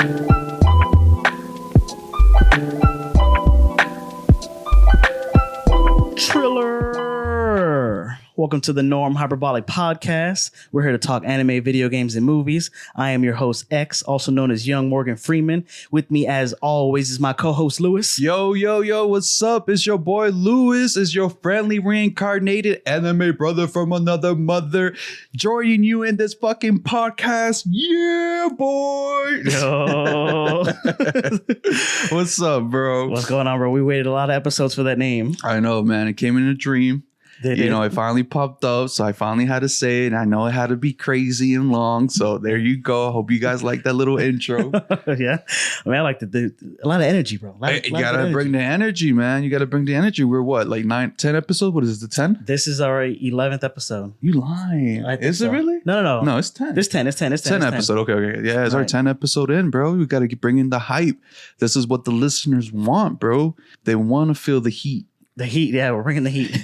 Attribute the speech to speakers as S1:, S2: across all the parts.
S1: Triller. Welcome to the Norm Hyperbolic Podcast. We're here to talk anime, video games, and movies. I am your host, X, also known as Young Morgan Freeman. With me, as always, is my co-host, Lewis.
S2: Yo, what's up? It's your boy, Lewis. It's your friendly reincarnated anime brother from another mother, joining you in this fucking podcast. Yeah, boy.
S1: Yo.
S2: What's up, bro?
S1: What's going on, bro? We waited a lot of episodes for that name.
S2: I know, man. It came in a dream. It finally popped up, so I finally had to say it. I know it had to be crazy and long, so there you go. Hope you guys like that little intro.
S1: Yeah, I mean, I like a lot of energy, bro.
S2: You gotta bring the energy, man. You gotta bring the energy. We're what, like 10 episodes? What is it, 10?
S1: This is our 11th episode.
S2: You lying? Is it really?
S1: No,
S2: it's 10.
S1: It's 10
S2: episode. Okay. Yeah, it's our 10 episode in, bro. We gotta bring in the hype. This is what the listeners want, bro. They want to feel the heat.
S1: The heat, yeah, we're bringing the heat.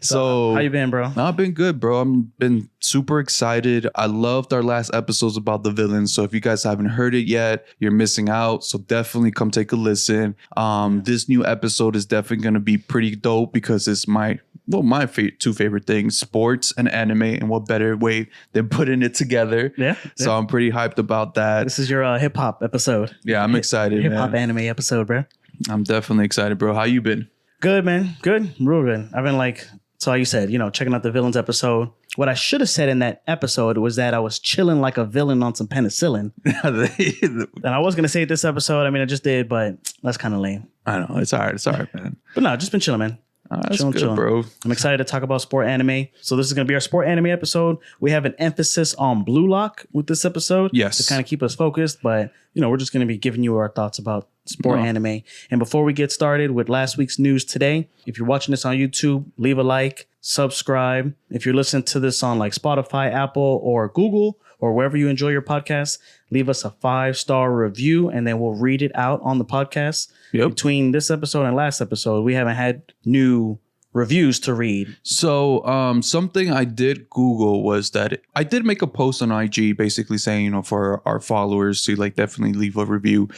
S1: So, how you been, bro?
S2: I've been good, bro. I've been super excited. I loved our last episodes about the villains. So if you guys haven't heard it yet, you're missing out. So definitely come take a listen. This new episode is definitely going to be pretty dope because it's my two favorite things, sports and anime, and what better way than putting it together. Yeah. So I'm pretty hyped about that.
S1: This is your hip hop episode.
S2: Yeah, I'm excited.
S1: Hip hop anime episode, bro.
S2: I'm definitely excited, bro. How you been?
S1: Good, man. Good. Real good. I've been so you said, checking out the villains episode. What I should have said in that episode was that I was chilling like a villain on some penicillin. And I was going to say it this episode. I mean, I just did, but that's kind of lame.
S2: I know. It's all right, man.
S1: But no, just been chilling, man.
S2: That's good, bro.
S1: I'm excited to talk about sport anime. So this is going to be our sport anime episode. We have an emphasis on Blue Lock with this episode.
S2: Yes.
S1: To kind of keep us focused. But, we're just going to be giving you our thoughts about sport anime. And before we get started with last week's news today, if you're watching this on YouTube, leave a like, subscribe. If you're listening to this on like Spotify, Apple, or Google, or wherever you enjoy your podcast, leave us a 5-star review and then we'll read it out on the podcast. Yep. Between this episode and last episode, we haven't had new reviews to read.
S2: So something I did Google was that I did make a post on IG basically saying, for our followers to definitely leave a review.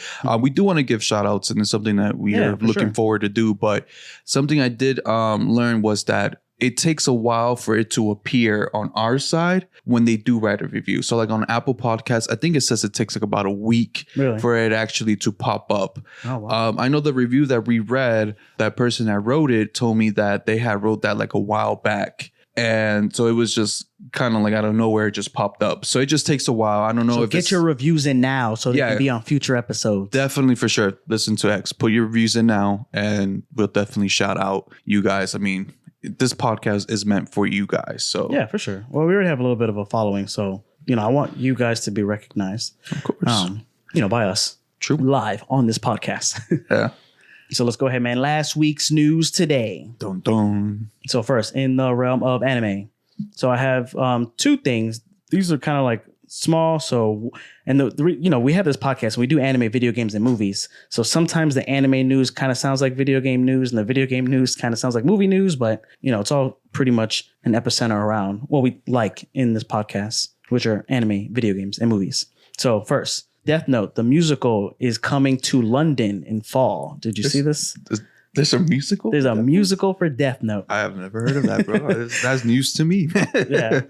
S2: We do want to give shout outs, and it's something that we are looking forward to do. But something I did learn was that it takes a while for it to appear on our side when they do write a review. So on Apple Podcasts, I think it says it takes about a week for it actually to pop up. Oh, wow. I know the review that we read, that person that wrote it told me that they had wrote that a while back. And so it was just kind of out of nowhere, it just popped up. So it just takes a while. I don't know if
S1: get your reviews in now so they can be on future episodes.
S2: Definitely, for sure. Listen to X. Put your reviews in now and we'll definitely shout out you guys. I mean, this podcast is meant for you guys. So
S1: yeah, for sure. Well, we already have a little bit of a following. So, I want you guys to be recognized.
S2: Of course.
S1: By us.
S2: True.
S1: Live on this podcast.
S2: Yeah.
S1: So let's go ahead, man. Last week's news today.
S2: Dun, dun.
S1: So first, in the realm of anime. So I have two things. These are kind of small. So, and we have this podcast and we do anime, video games, and movies. So sometimes the anime news kind of sounds like video game news and the video game news kind of sounds like movie news, but it's all pretty much an epicenter around what we like in this podcast, which are anime, video games, and movies. So first, Death Note, the musical, is coming to London in fall. Did you see this?
S2: There's a musical?
S1: There's a musical for Death Note.
S2: I have never heard of that, bro. That's news to me.
S1: Yeah.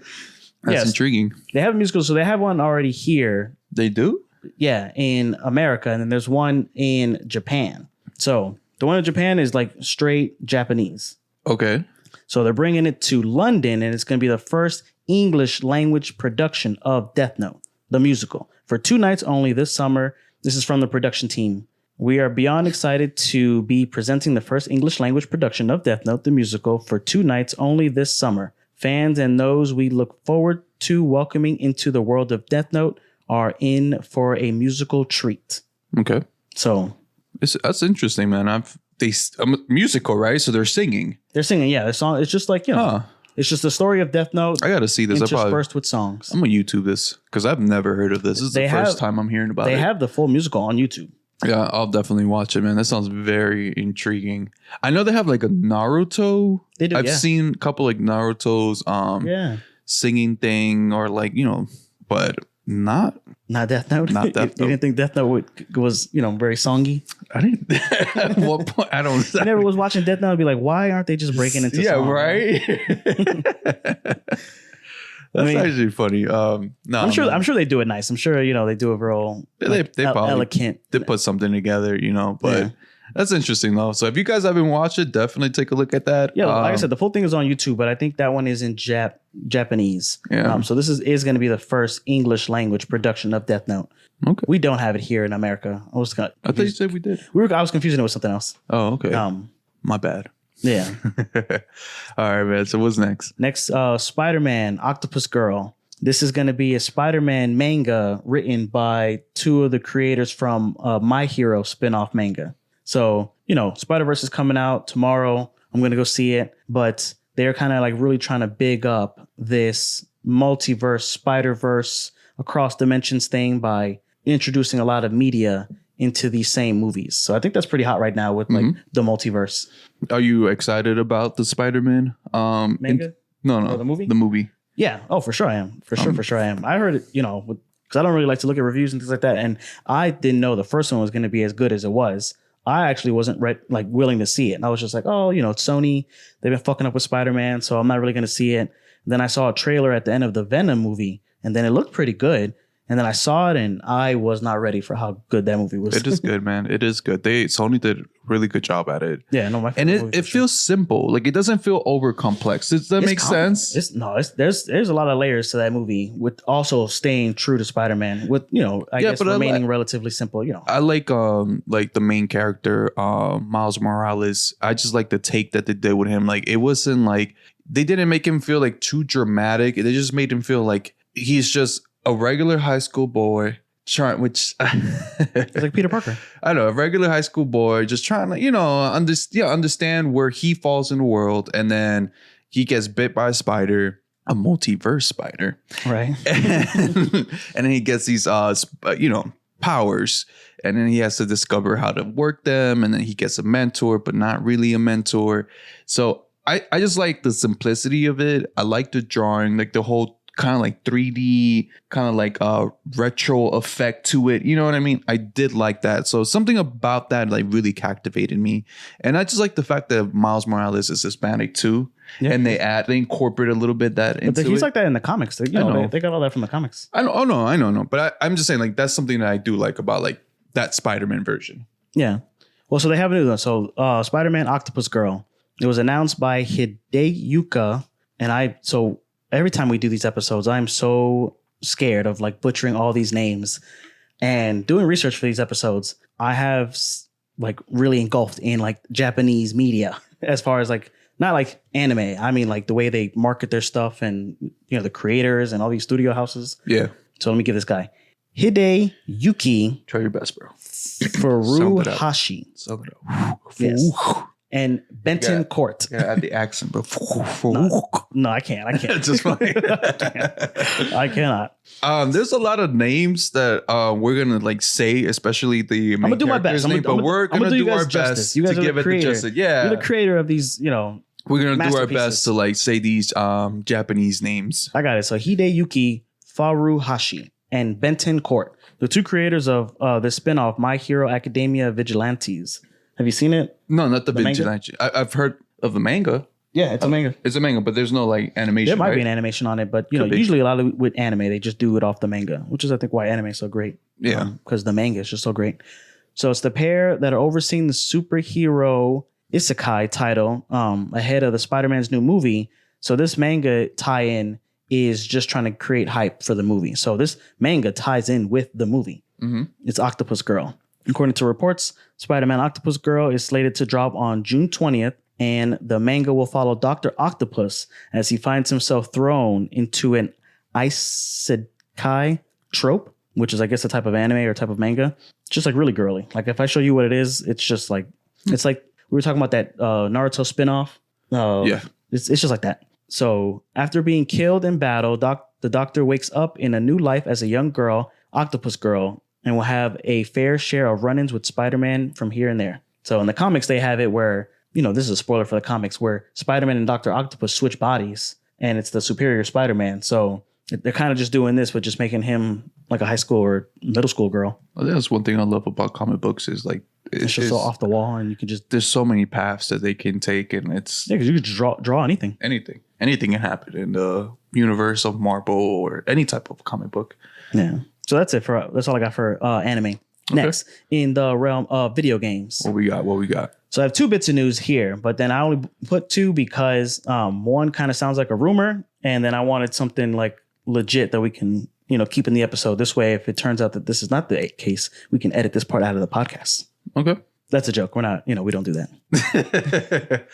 S2: That's intriguing.
S1: They have a musical, so they have one already here.
S2: They do?
S1: Yeah, in America, and then there's one in Japan. So the one in Japan is straight Japanese.
S2: Okay.
S1: So they're bringing it to London, and it's going to be the first English language production of Death Note, the musical, for 2 nights only this summer. This is from the production team. We are beyond excited to be presenting the first English language production of Death Note, the musical, for 2 nights only this summer. Fans and those we look forward to welcoming into the world of Death Note are in for a musical treat.
S2: Okay.
S1: So
S2: that's interesting, man. Musical, right? So they're singing.
S1: They're singing, yeah. The song. It's just it's just the story of Death Note.
S2: I got to see this.
S1: Interspersed with songs.
S2: I'm gonna YouTube this because I've never heard of this. This is the first time I'm hearing about it.
S1: They have the full musical on YouTube.
S2: Yeah, I'll definitely watch it, man. That sounds very intriguing. I know they have a Naruto.
S1: They do.
S2: I've seen a couple Naruto's singing thing or but Not
S1: Death Note.
S2: Not Death
S1: You
S2: Note.
S1: didn't think Death Note was very songy?
S2: I didn't. At what point? I don't.
S1: You never was watching Death Note and be like, why aren't they just breaking into song?
S2: Right. That's actually funny. No,
S1: I'm sure they do it nice. I'm sure they do it real.
S2: They probably
S1: elegant.
S2: They put something together, but. Yeah. That's interesting though. So if you guys haven't watched it, definitely take a look at that.
S1: Yeah, like I said, the full thing is on YouTube, but I think that one is in Japanese.
S2: Yeah.
S1: So this is going to be the first English language production of Death Note.
S2: Okay.
S1: We don't have it here in America. I thought
S2: you said we did.
S1: I was confusing it with something else.
S2: Oh, okay. My bad.
S1: Yeah.
S2: All right, man. So what's next?
S1: Next, Spider-Man, Octopus Girl. This is going to be a Spider-Man manga written by two of the creators from My Hero spinoff manga. So, Spider-Verse is coming out tomorrow. I'm going to go see it. But they're kind of like really trying to big up this multiverse, Spider-Verse, across dimensions thing by introducing a lot of media into these same movies. So I think that's pretty hot right now with like the multiverse.
S2: Are you excited about the Spider-Man?
S1: Manga?
S2: No.
S1: The movie?
S2: The movie.
S1: Yeah. Oh, for sure I am. For sure I am. I heard it, because I don't really like to look at reviews and things like that. And I didn't know the first one was going to be as good as it was. I actually wasn't willing to see it. And I was just like, oh, it's Sony. They've been fucking up with Spider-Man, so I'm not really going to see it. And then I saw a trailer at the end of the Venom movie, and then it looked pretty good. And then I saw it, and I was not ready for how good that movie was.
S2: It is good, man. It is good. Sony did a really good job at it.
S1: Yeah, no, my
S2: and it feels simple. Like it doesn't feel over complex. Does that make sense?
S1: There's a lot of layers to that movie, with also staying true to Spider-Man. With I guess remaining relatively simple.
S2: I like the main character, Miles Morales. I just like the take that they did with him. Like it wasn't like they didn't make him feel like too dramatic. They just made him feel like he's just a regular high school boy which
S1: it's like Peter Parker.
S2: I know, a regular high school boy just trying to, understand where he falls in the world. And then he gets bit by a spider, a multiverse spider.
S1: Right.
S2: And then he gets these, powers. And then he has to discover how to work them. And then he gets a mentor, but not really a mentor. So I just like the simplicity of it. I like the drawing, like the whole kind of like 3D, kind of like a retro effect to it. You know what I mean? I did like that. So something about that like really captivated me. And I just like the fact that Miles Morales is Hispanic too. Yeah. And they incorporate a little bit that into
S1: he's
S2: it.
S1: like that in the comics. They got all that from the comics.
S2: I know. But I'm just saying like that's something that I do like about like that Spider-Man version.
S1: Yeah. Well, so they have a new one. So Spider-Man Octopus Girl. It was announced by Hideyuka. And every time we do these episodes, I'm so scared of like butchering all these names. And doing research for these episodes, I have like really engulfed in like Japanese media as far as like, not like anime. I mean like the way they market their stuff and, the creators and all these studio houses.
S2: Yeah.
S1: So let me give this guy Hideyuki.
S2: Try your best, bro.
S1: Furuhashi. Yes. And Benton Court.
S2: Yeah, add the accent, but
S1: no, I can't.
S2: Just funny.
S1: I cannot.
S2: There's a lot of names that we're gonna like say, especially the main
S1: I'm gonna do my best.
S2: We're gonna do our best to give it the justice. Yeah,
S1: you're the creator of these.
S2: We're gonna do our best to like say these Japanese names.
S1: I got it. So Hideyuki Furuhashi and Benton Court, the two creators of the spinoff My Hero Academia Vigilantes. Have you seen it?
S2: No, not the Vigilante. I've heard of the manga.
S1: Yeah, it's a manga.
S2: It's a manga, but there's no like animation.
S1: There might be an animation on it, but usually a lot of with anime, they just do it off the manga, which is I think why anime is so great.
S2: Yeah,
S1: because the manga is just so great. So it's the pair that are overseeing the superhero isekai title ahead of the Spider-Man's new movie. So this manga tie-in is just trying to create hype for the movie. So this manga ties in with the movie. Mm-hmm. It's Octopus Girl. According to reports, Spider-Man Octopus Girl is slated to drop on June 20th, and the manga will follow Dr. Octopus as he finds himself thrown into an isekai trope, which is, I guess, a type of anime or type of manga. It's just like really girly. Like if I show you what it is, it's just like, it's like we were talking about that Naruto spinoff.
S2: Yeah.
S1: It's just like that. So after being killed in battle, the doctor wakes up in a new life as a young girl, Octopus Girl, and will have a fair share of run-ins with Spider-Man from here and there. So in the comics, they have it where, this is a spoiler for the comics, where Spider-Man and Dr. Octopus switch bodies, and it's the superior Spider-Man. So they're kind of just doing this, but just making him like a high school or middle school girl.
S2: Well, that's one thing I love about comic books is like
S1: It's just so off the wall, and you can just
S2: there's so many paths that they can take, and it's
S1: because you can just draw anything.
S2: Anything can happen in the universe of Marvel or any type of comic book.
S1: Yeah. So that's all I got for anime.
S2: Okay.
S1: Next, in the realm of video games.
S2: What we got?
S1: So I have 2 bits of news here, but then I only put 2 because one kind of sounds like a rumor, and then I wanted something like legit that we can, keep in the episode. This way, if it turns out that this is not the case, we can edit this part out of the podcast.
S2: Okay.
S1: That's a joke. We're not, we don't do that.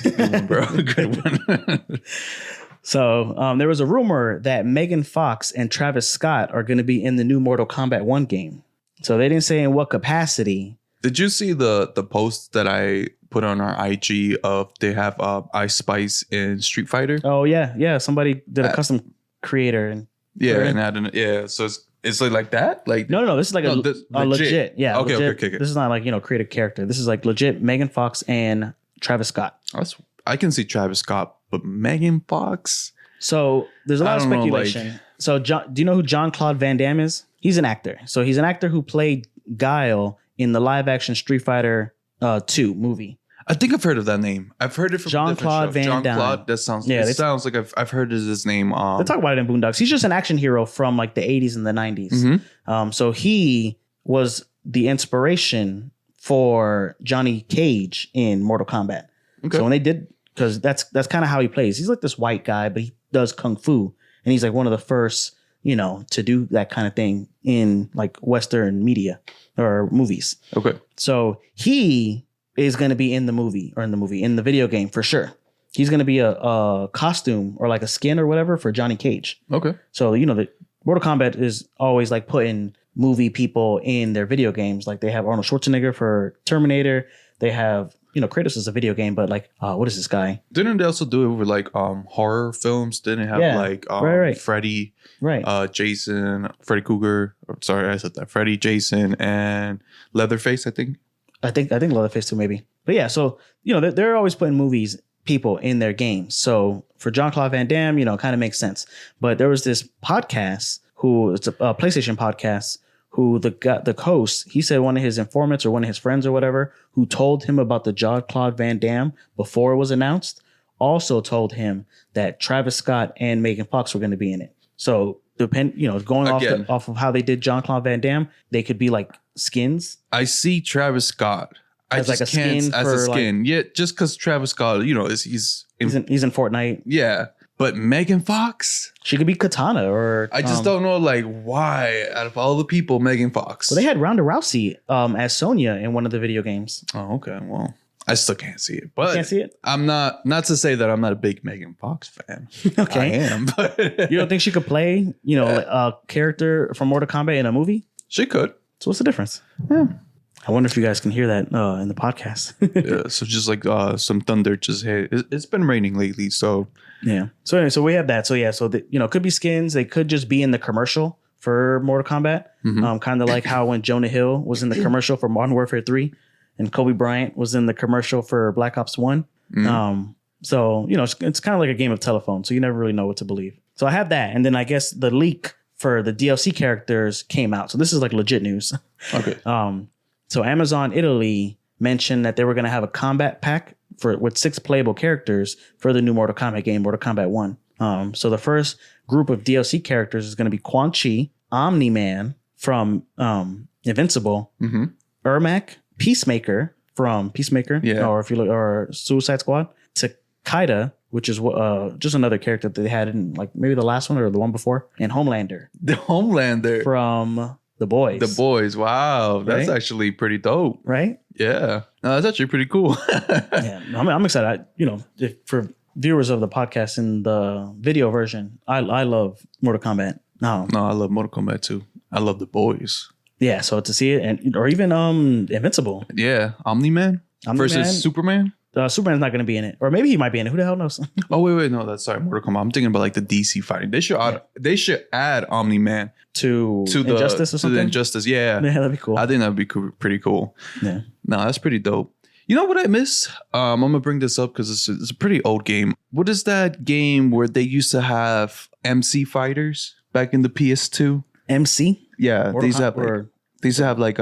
S2: Good one, bro. Good one.
S1: So there was a rumor that Megan Fox and Travis Scott are going to be in the new Mortal Kombat 1 game. So they didn't say in what capacity.
S2: Did you see the post that I put on our IG of they have Ice Spice in Street Fighter?
S1: Oh, yeah. Yeah. Somebody did a custom creator. And
S2: so it's like that? Like
S1: No. This is like a legit. Yeah.
S2: Okay,
S1: legit.
S2: okay.
S1: This is not like, create a character. This is like legit Megan Fox and Travis Scott.
S2: I can see Travis Scott, but Megan Fox?
S1: So there's a lot of speculation. So do you know who Jean-Claude Van Damme is? He's an actor. So he's an actor who played Guile in the live action Street Fighter 2 movie.
S2: I think I've heard of that name. I've heard it from
S1: Jean-Claude Van Damme.
S2: Jean-Claude, that sounds like I've heard his name.
S1: They talk about it in Boondocks. He's just an action hero from like the 80s and the 90s.
S2: Mm-hmm.
S1: So he was the inspiration for Johnny Cage in Mortal Kombat. Okay. So when they did, because that's kind of how he plays. He's like this white guy, but he does kung fu, and he's like one of the first, to do that kind of thing in like Western media or movies.
S2: Okay.
S1: So he is going to be in the video game for sure. He's going to be a costume or like a skin or whatever for Johnny Cage.
S2: Okay.
S1: So, the Mortal Kombat is always like putting movie people in their video games. Like they have Arnold Schwarzenegger for Terminator. They have, Kratos is a video game, but like, what is this guy?
S2: Didn't they also do it with like horror films? Didn't it have
S1: right.
S2: Freddy,
S1: right?
S2: Jason, Freddy Cougar. Sorry, I said that. Freddy, Jason, and Leatherface, I think.
S1: I think Leatherface too, maybe. But yeah, so they're always putting people in their games. So for Jean-Claude Van Damme, kind of makes sense. But there was this podcast it's a PlayStation podcast, who the host, he said one of his informants or one of his friends or whatever, who told him about the Jean-Claude Van Damme before it was announced, also told him that Travis Scott and Megan Fox were going to be in it. So going off of how they did Jean-Claude Van Damme, they could be like skins.
S2: I see Travis Scott as like a skin. Yeah, just because Travis Scott, he's in
S1: Fortnite.
S2: Yeah. But Megan Fox?
S1: She could be Katana or...
S2: I just don't know, like, why, out of all the people, Megan Fox?
S1: Well, they had Ronda Rousey as Sonya in one of the video games.
S2: Oh, okay. Well, I still can't see it. But
S1: you can't see it?
S2: I'm not to say that I'm not a big Megan Fox fan.
S1: Okay.
S2: I am, but...
S1: You don't think she could play, a character from Mortal Kombat in a movie?
S2: She could.
S1: So what's the difference? Yeah. I wonder if you guys can hear that in the podcast.
S2: Yeah, so just like some thunder just hit. It's been raining lately, so...
S1: Yeah. So anyway, so we have that. So yeah, so it could be skins. They could just be in the commercial for Mortal Kombat. Mm-hmm. Kind of like how when Jonah Hill was in the commercial for Modern Warfare 3 and Kobe Bryant was in the commercial for Black Ops 1. Mm-hmm. So, it's kind of like a game of telephone. So you never really know what to believe. So I have that. And then I guess the leak for the DLC characters came out. So this is like legit news.
S2: Okay.
S1: So Amazon Italy mentioned that they were going to have a combat pack with 6 playable characters for the new Mortal Kombat game, Mortal Kombat 1. So the first group of DLC characters is going to be Quan Chi, Omni-Man from Invincible, mm-hmm. Ermac, Peacemaker from Peacemaker, or if you look, or Suicide Squad, Takeda, which is just another character that they had in like maybe the last one or the one before, and Homelander.
S2: The Homelander
S1: from The Boys.
S2: The Boys. Wow, that's actually pretty dope,
S1: right?
S2: Yeah, no, that's actually pretty cool.
S1: Yeah, I'm excited. If for viewers of the podcast in the video version, I love Mortal Kombat. No,
S2: I love Mortal Kombat too. I love The Boys.
S1: Yeah, so to see it, or even Invincible.
S2: Yeah, Omni-Man versus Superman.
S1: Superman's not going to be in it, or maybe he might be in it. Who the hell knows?
S2: Oh wait, no, that's sorry, Mortal Kombat. I'm thinking about like the DC fighting. They should add Omni-Man
S1: to the Injustice or something.
S2: To the Injustice, yeah,
S1: that'd be cool.
S2: I think that'd be pretty cool.
S1: Yeah,
S2: no, that's pretty dope. You know what I miss? I'm gonna bring this up because it's a pretty old game. What is that game where they used to have MC fighters? back in the PS2.
S1: MC?
S2: Yeah,
S1: Mortal
S2: these
S1: Com-
S2: have like,
S1: or-
S2: these have like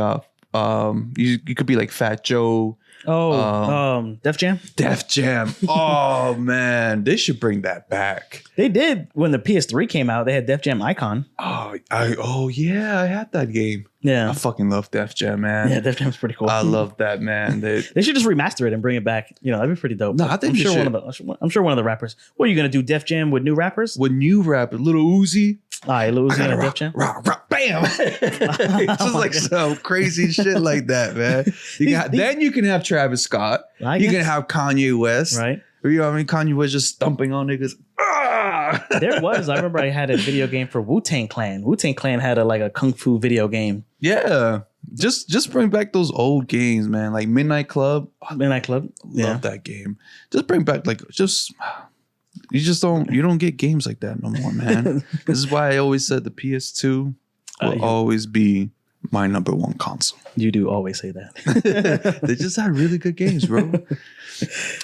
S2: you could be like Fat Joe.
S1: Def Jam?
S2: Def Jam. Oh man, they should bring that back.
S1: They did when the PS3 came out. They had Def Jam Icon.
S2: Oh yeah, I had that game.
S1: Yeah.
S2: I fucking love Def Jam, man.
S1: Yeah, Def Jam's pretty cool.
S2: I love that, man.
S1: They should just remaster it and bring it back. You know, that'd be pretty dope.
S2: No, I think
S1: I'm sure
S2: should.
S1: I'm sure one of the rappers. What are you gonna do? Def Jam with new rappers?
S2: With new rappers, Little Uzi.
S1: All right, Lil Uzi and Def Jam.
S2: Rock, bam! It's just like some crazy shit like that, man. Then you can have Travis Scott. You can have Kanye West.
S1: Right.
S2: You know what I mean? Kanye West just stomping on niggas.
S1: There was. I remember I had a video game for Wu-Tang Clan. Wu-Tang Clan had a kung fu video game.
S2: Yeah. Just bring back those old games, man. Like Midnight Club.
S1: Midnight Club.
S2: Love that game. Just bring back you don't get games like that no more, man. This is why I always said the PS2 will always be my number one console.
S1: You do always say that.
S2: They just had really good games, bro.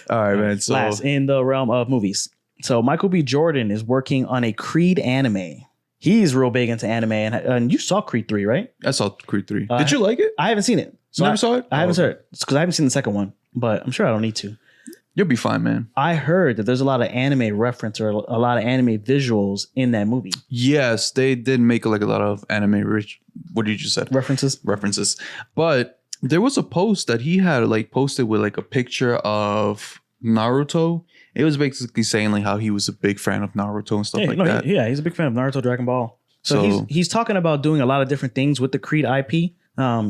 S2: All right, man. So
S1: last in the realm of movies. So Michael B. Jordan is working on a Creed anime. He's real big into anime, and you saw Creed 3, right?
S2: I saw Creed 3. Did you like it?
S1: I haven't seen it. So
S2: Never saw it?
S1: I haven't seen it because I haven't seen the second one, but I'm sure I don't need to.
S2: You'll be fine, man.
S1: I heard that there's a lot of anime reference or a lot of anime visuals in that movie.
S2: Yes, they did make like a lot of anime rich. What did you say? References. But there was a post that he had like posted with like a picture of Naruto. It was basically saying like how he was a big fan of Naruto and stuff that.
S1: He's a big fan of Naruto, Dragon Ball. So he's talking about doing a lot of different things with the Creed IP.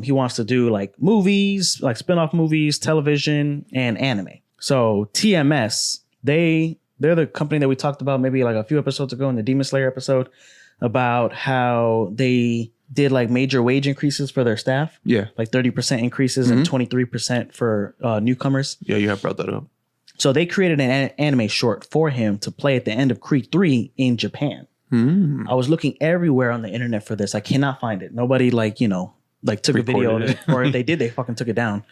S1: He wants to do like movies, like spin-off movies, television, and anime. So TMS, they're the company that we talked about maybe like a few episodes ago in the Demon Slayer episode about how they did like major wage increases for their staff.
S2: Yeah.
S1: Like 30% increases and 23% for newcomers.
S2: Yeah, you have brought that up.
S1: So they created an anime short for him to play at the end of Creed 3 in Japan. I was looking everywhere on the internet for this. I cannot find it. Nobody took a video of it, or if they did, they fucking took it down.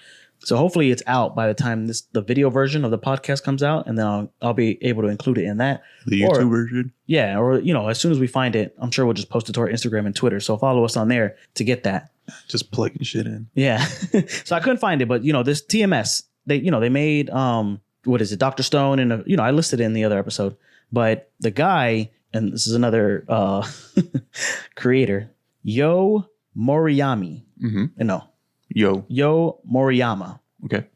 S1: So hopefully it's out by the time the video version of the podcast comes out, and then I'll be able to include it in that.
S2: The YouTube version?
S1: Yeah, or as soon as we find it, I'm sure we'll just post it to our Instagram and Twitter. So follow us on there to get that.
S2: Just plugging shit in.
S1: Yeah. So I couldn't find it, but this TMS, they made what is it, Dr. Stone, and I listed it in the other episode. But the guy, and this is another creator, Yo Moriyama. Yo Moriyama.
S2: Okay.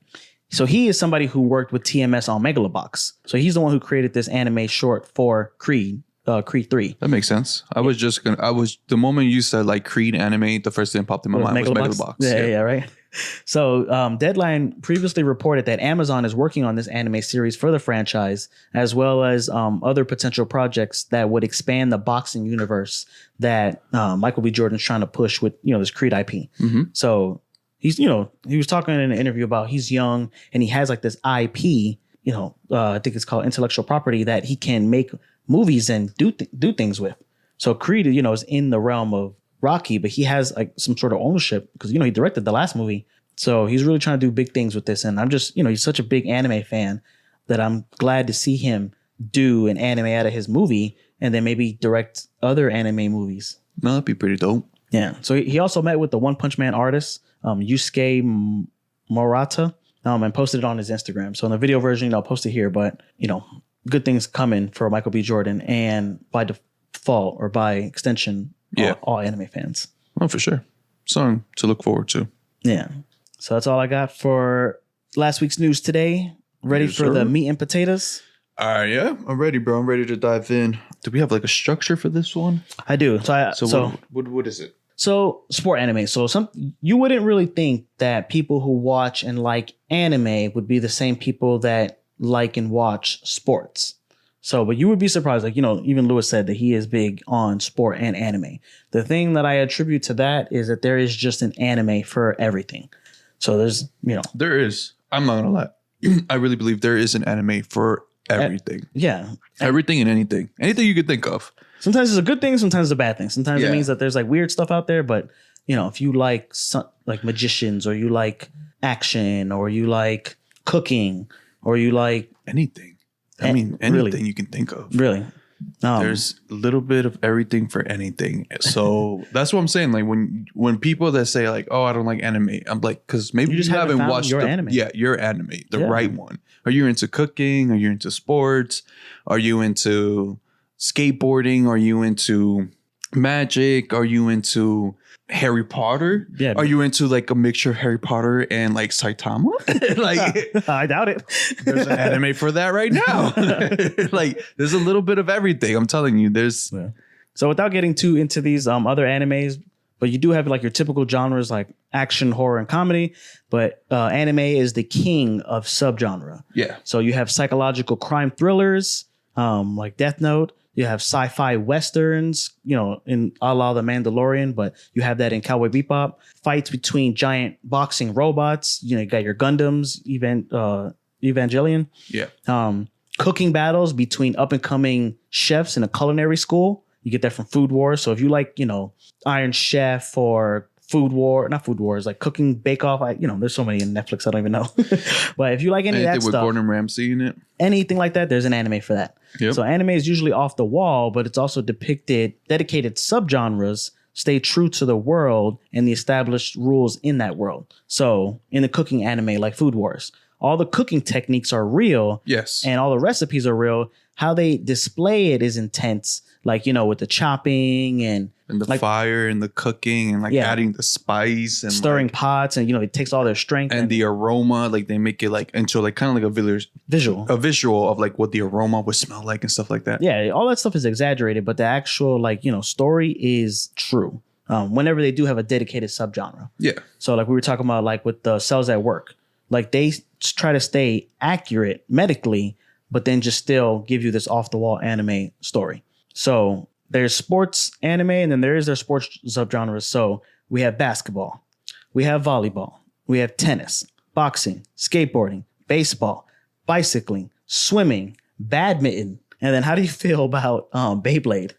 S1: So he is somebody who worked with TMS on Megalobox. So he's the one who created this anime short for Creed 3.
S2: That makes sense. The moment you said like Creed anime, the first thing that popped in my mind was Megalobox.
S1: Yeah, right. So Deadline previously reported that Amazon is working on this anime series for the franchise, as well as other potential projects that would expand the boxing universe that Michael B. Jordan's trying to push with this Creed IP. So he's he was talking in an interview about he's young and he has like this IP. I think it's called intellectual property that he can make movies and do things with. So Creed, is in the realm of Rocky, but he has like some sort of ownership because he directed the last movie. So he's really trying to do big things with this. And I'm just, he's such a big anime fan that I'm glad to see him do an anime out of his movie and then maybe direct other anime movies.
S2: No, that'd be pretty dope.
S1: Yeah. So he also met with the One Punch Man artist, Yusuke Murata, and posted it on his Instagram. So in the video version, I'll post it here, but good things coming for Michael B. Jordan and by default or by extension, all anime fans.
S2: Oh, for sure. Something to look forward to.
S1: Yeah. So that's all I got for last week's news today. Ready for the meat and potatoes?
S2: Yeah. I'm ready, bro. I'm ready to dive in. Do we have like a structure for this one?
S1: I do. So
S2: what is it?
S1: So sport anime. So you wouldn't really think that people who watch and like anime would be the same people that like and watch sports. So, but you would be surprised. Like, even Lewis said that he is big on sport and anime. The thing that I attribute to that is that there is just an anime for everything. So there's,
S2: There is. I'm not going to lie. I really believe there is an anime for everything.
S1: Yeah.
S2: Everything and anything. Anything you could think of.
S1: Sometimes it's a good thing. Sometimes it's a bad thing. Sometimes it means that there's like weird stuff out there. But, if you like magicians or you like action or you like cooking or you like
S2: anything. I mean, anything you can think of.
S1: Really.
S2: There's a little bit of everything for anything. So that's what I'm saying. Like when people that say like, oh, I don't like anime, I'm like, because maybe you just haven't watched
S1: your anime.
S2: Yeah, your anime, the right one. Are you into cooking? Are you into sports? Are you into skateboarding? Are you into magic? Are you into Harry Potter?
S1: Yeah.
S2: Are you into like a mixture of Harry Potter and like Saitama? Like
S1: I doubt it.
S2: There's an anime for that right now. Like there's a little bit of everything. I'm telling you, there's.
S1: Yeah. So without getting too into these other animes, but you do have like your typical genres like action, horror, and comedy. But anime is the king of subgenre.
S2: Yeah.
S1: So you have psychological crime thrillers like Death Note. You have sci-fi westerns, in a la The Mandalorian, but you have that in Cowboy Bebop. Fights between giant boxing robots. You got your Gundams, Evangelion.
S2: Yeah.
S1: Cooking battles between up-and-coming chefs in a culinary school. You get that from Food Wars. So if you like, Iron Chef or not Food Wars, like Cooking Bake Off. There's so many in Netflix, I don't even know. But if you like any of that
S2: with
S1: stuff,
S2: Gordon Ramsay in it,
S1: anything like that, there's an anime for that.
S2: Yep.
S1: So anime is usually off the wall, but it's also dedicated subgenres stay true to the world and the established rules in that world. So in the cooking anime, like Food Wars, all the cooking techniques are real.
S2: Yes.
S1: And all the recipes are real. How they display it is intense. Like, with the chopping and
S2: the fire and the cooking and adding the spice and
S1: stirring pots and, it takes all their strength
S2: and the aroma. Like they make it into kind of like a visual of like what the aroma would smell like and stuff like that.
S1: Yeah. All that stuff is exaggerated, but the actual story is true. Whenever they do have a dedicated subgenre.
S2: Yeah.
S1: So like we were talking about like with the Cells at Work, like they try to stay accurate medically, but then just still give you this off the wall anime story. So there's sports anime and then there is their sports subgenres. So we have basketball, we have volleyball, we have tennis, boxing, skateboarding, baseball, bicycling, swimming, badminton. And then how do you feel about Beyblade?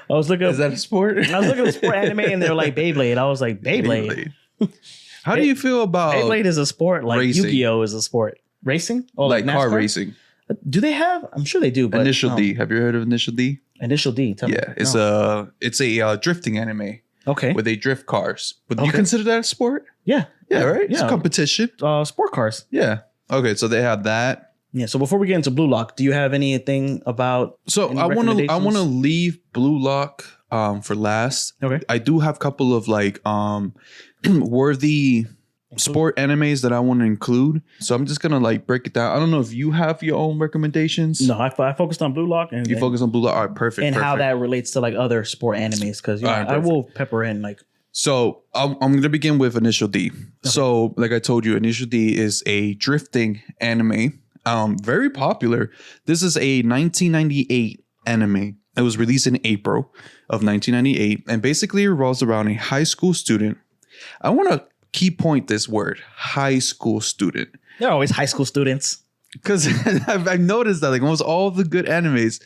S1: I was looking.
S2: Is that a sport?
S1: I was looking at sport anime and they're like Beyblade. I was like, Beyblade.
S2: How do you feel about
S1: Beyblade is a sport like
S2: racing?
S1: Yu-Gi-Oh is a sport. Racing? Oh,
S2: like car
S1: NASCAR?
S2: racing.
S1: Do they have? I'm sure they do. But
S2: Initial D. Have you heard of Initial D?
S1: Initial D. Tell me.
S2: It's
S1: No.
S2: a drifting anime.
S1: Okay.
S2: Where they drift cars. But you consider that a sport?
S1: Yeah.
S2: Yeah, right? It's
S1: Yeah.
S2: a competition.
S1: Sport cars.
S2: Yeah. Okay, so they have that.
S1: Yeah. So before we get into Blue Lock, do you have anything about?
S2: So
S1: any
S2: I want to
S1: recommendations?
S2: leave Blue Lock for last.
S1: Okay.
S2: I do have a couple of worthy sport animes that I want to include. So I'm just gonna break it down. I don't know if you have your own recommendations.
S1: No, I focused on Blue Lock and
S2: You focus on Blue Lock. All right, perfect.
S1: and how
S2: perfect.
S1: that relates to other sport animes because
S2: All right,
S1: I will pepper in
S2: So I'm going to begin with Initial D. Okay. So like I told you, Initial D is a drifting anime. Very popular. This is a 1998 anime. It was released in April of 1998 and basically revolves around a high school student. I want to key point this word, high school student.
S1: They're always high school students.
S2: Because I've noticed that almost all the good animes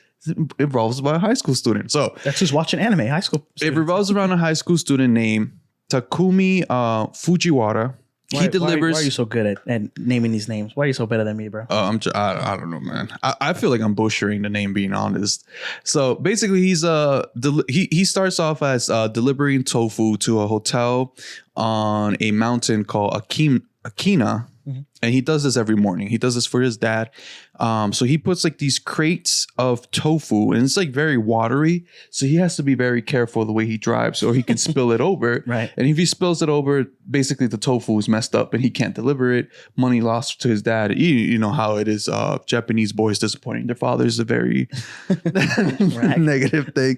S2: revolves about a high school student. So
S1: that's who's watching anime, high school students.
S2: It revolves around a high school student named Takumi Fujiwara. He delivers.
S1: Why are you so good at naming these names? Why are you so better than me, bro?
S2: I don't know, man. I feel like I'm butchering the name, being honest. So basically, he starts off as delivering tofu to a hotel on a mountain called Akina. Mm-hmm. And he does this every morning. He does this for his dad. So he puts these crates of tofu and it's very watery. So he has to be very careful the way he drives or he can spill it over.
S1: Right.
S2: And if he spills it over, basically the tofu is messed up and he can't deliver it. Money lost to his dad. You know how it is. Japanese boys disappointing their fathers is a very negative thing.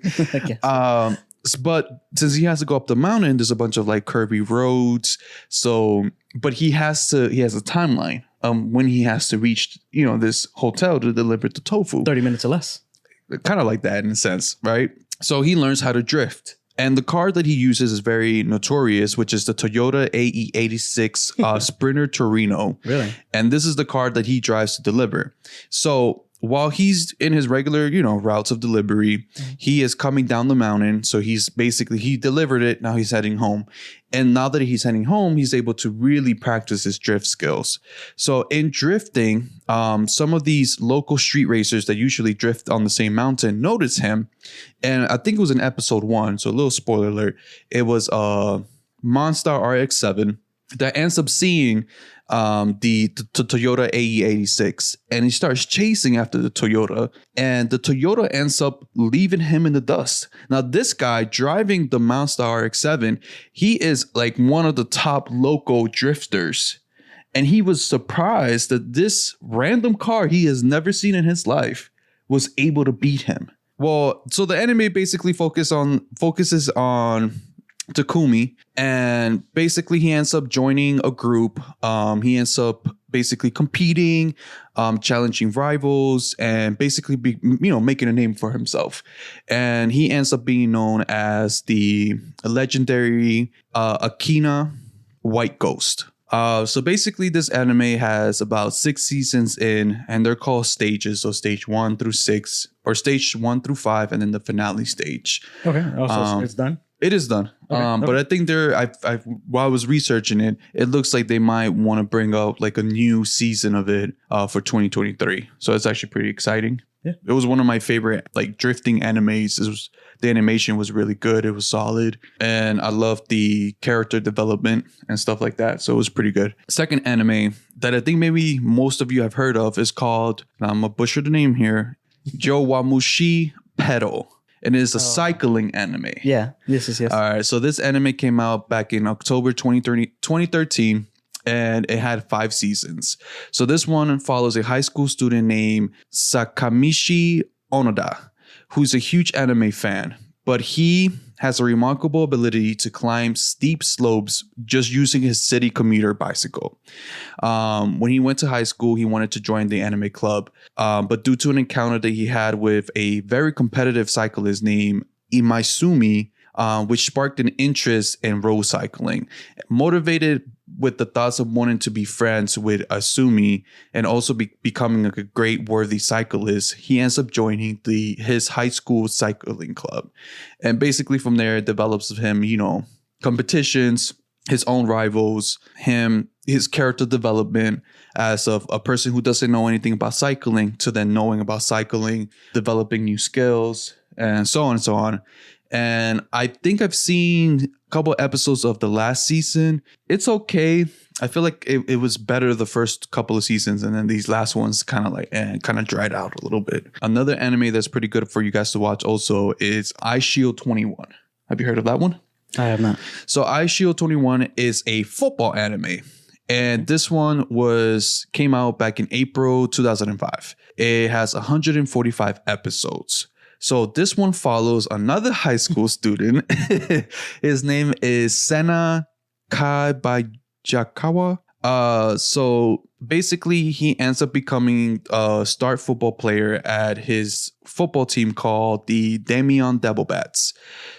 S2: But since he has to go up the mountain, there's a bunch of curvy roads. So, but he has a timeline when he has to reach, this hotel to deliver the tofu.
S1: 30 minutes or less.
S2: Kind of like that in a sense, right? So he learns how to drift. And the car that he uses is very notorious, which is the Toyota AE86 Sprinter Torino.
S1: Really?
S2: And this is the car that he drives to deliver. So while he's in his regular, routes of delivery, he is coming down the mountain. So he delivered it. Now he's heading home. And now that he's heading home, he's able to really practice his drift skills. So in drifting, some of these local street racers that usually drift on the same mountain notice him. And I think it was in episode 1. So a little spoiler alert. It was Monstar RX-7 that ends up seeing the Toyota AE86, and he starts chasing after the Toyota, and the Toyota ends up leaving him in the dust. Now, this guy driving the Monstar RX-7, he is like one of the top local drifters, and he was surprised that this random car he has never seen in his life was able to beat him. Well, so the anime basically focuses on Takumi, and basically he ends up joining a group. He ends up basically competing, challenging rivals, and basically making a name for himself. And he ends up being known as the legendary Akina White Ghost. So basically this anime has about 6 seasons in, and they're called stages. So stage 1 through 6, or stage 1 through 5, and then the finale stage.
S1: Okay. Also, it's done.
S2: It is done. Okay. But I think while I was researching it, it looks like they might want to bring out like a new season of it for 2023. So it's actually pretty exciting.
S1: Yeah.
S2: It was one of my favorite like drifting animes. The animation was really good. It was solid. And I loved the character development and stuff like that. So it was pretty good. Second anime that I think maybe most of you have heard of is called, I'm going to butcher the name here, Jowamushi Pedal. And it is a cycling anime.
S1: Yeah. Yes.
S2: All right. So this anime came out back in October 2013, and it had 5 seasons. So this one follows a high school student named Sakamichi Onoda, who's a huge anime fan, but he has a remarkable ability to climb steep slopes just using his city commuter bicycle. When he went to high school, he wanted to join the anime club, but due to an encounter that he had with a very competitive cyclist named Imaizumi, which sparked an interest in road cycling. Motivated with the thoughts of wanting to be friends with Asumi and also becoming a great worthy cyclist, he ends up joining his high school cycling club. And basically from there, it develops of him, competitions, his own rivals, his character development as of a person who doesn't know anything about cycling to then knowing about cycling, developing new skills, and so on and so on. And I think I've seen a couple episodes of the last season. It's okay. I feel like it was better the first couple of seasons, and then these last ones kind of dried out a little bit. Another anime that's pretty good for you guys to watch also is Eyeshield 21. Have you heard of that one?
S1: I have not.
S2: So Eyeshield 21 is a football anime. And this one came out back in April 2005. It has 145 episodes. So this one follows another high school student. His name is Sena Kaibajakawa. So basically, he ends up becoming a star football player at his football team called the Damian Devilbats.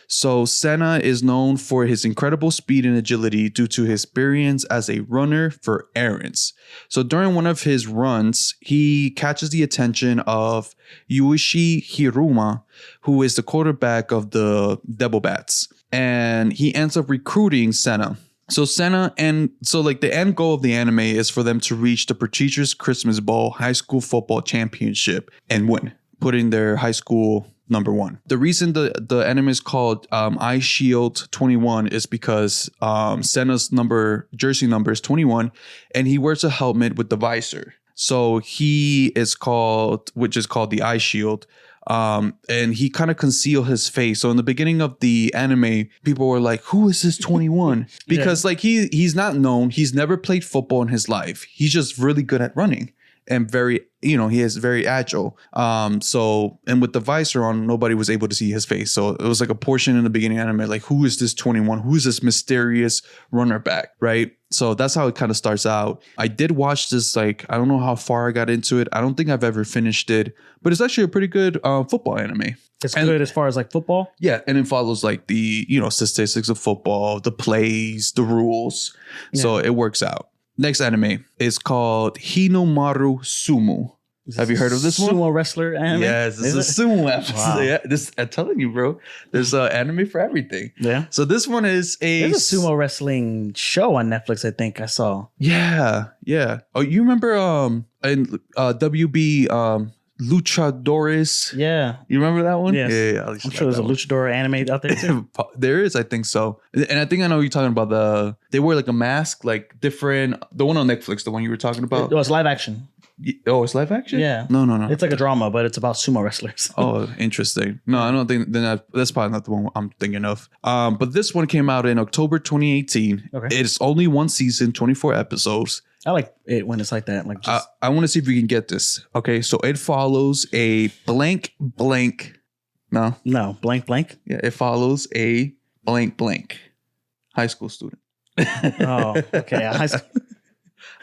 S2: So Senna is known for his incredible speed and agility due to his experience as a runner for errands. So during one of his runs, he catches the attention of Yuichi Hiruma, who is the quarterback of the Devilbats, and he ends up recruiting Senna. So Senna, and so like the end goal of the anime is for them to reach the prestigious Christmas Bowl high school football championship and win, putting their high school number 1. The reason the anime is called Eyeshield 21 is because Senna's jersey number is 21, and he wears a helmet with the visor. So he is called, which is called the Eye Shield. And he kind of concealed his face. So in the beginning of the anime, people were like, who is this 21? Because like he's not known. He's never played football in his life. He's just really good at running and he is very agile. And with the visor on, nobody was able to see his face. So it was like a portion in the beginning anime, like, who is this 21? Who is this mysterious runner back? Right. So that's how it kind of starts out. I did watch this, I don't know how far I got into it. I don't think I've ever finished it, but it's actually a pretty good football anime.
S1: It's good as far as like football?
S2: Yeah. And it follows like the, statistics of football, the plays, the rules. Yeah. So it works out. Next anime is called Hinomaru Sumo. Have you heard of this one?
S1: Sumo wrestler anime?
S2: Yes, this is a sumo episode.
S1: Wow.
S2: Yeah, I'm telling you, bro. There's anime for everything.
S1: Yeah.
S2: So this one is
S1: There's a sumo wrestling show on Netflix, I think I saw.
S2: Yeah. Oh, you remember in WB Luchadores?
S1: Yeah.
S2: You remember that one?
S1: Yes.
S2: Yeah.
S1: I'm sure there's a luchador anime out there too.
S2: There is, I think so. And I think I know you're talking about they wear like a mask, like different, the one on Netflix, the one you were talking about.
S1: Oh, it's live action.
S2: Oh, it's live action?
S1: Yeah.
S2: No.
S1: It's like a drama, but it's about sumo wrestlers.
S2: Oh, interesting. No, I don't think that's probably not the one I'm thinking of. But this one came out in October 2018.
S1: Okay.
S2: It's only one season, 24 episodes.
S1: I like it when it's like that. Like just
S2: I want to see if we can get this. Okay, so it follows a blank. No,
S1: blank.
S2: Yeah, it follows a blank high school student.
S1: Oh, okay. High school.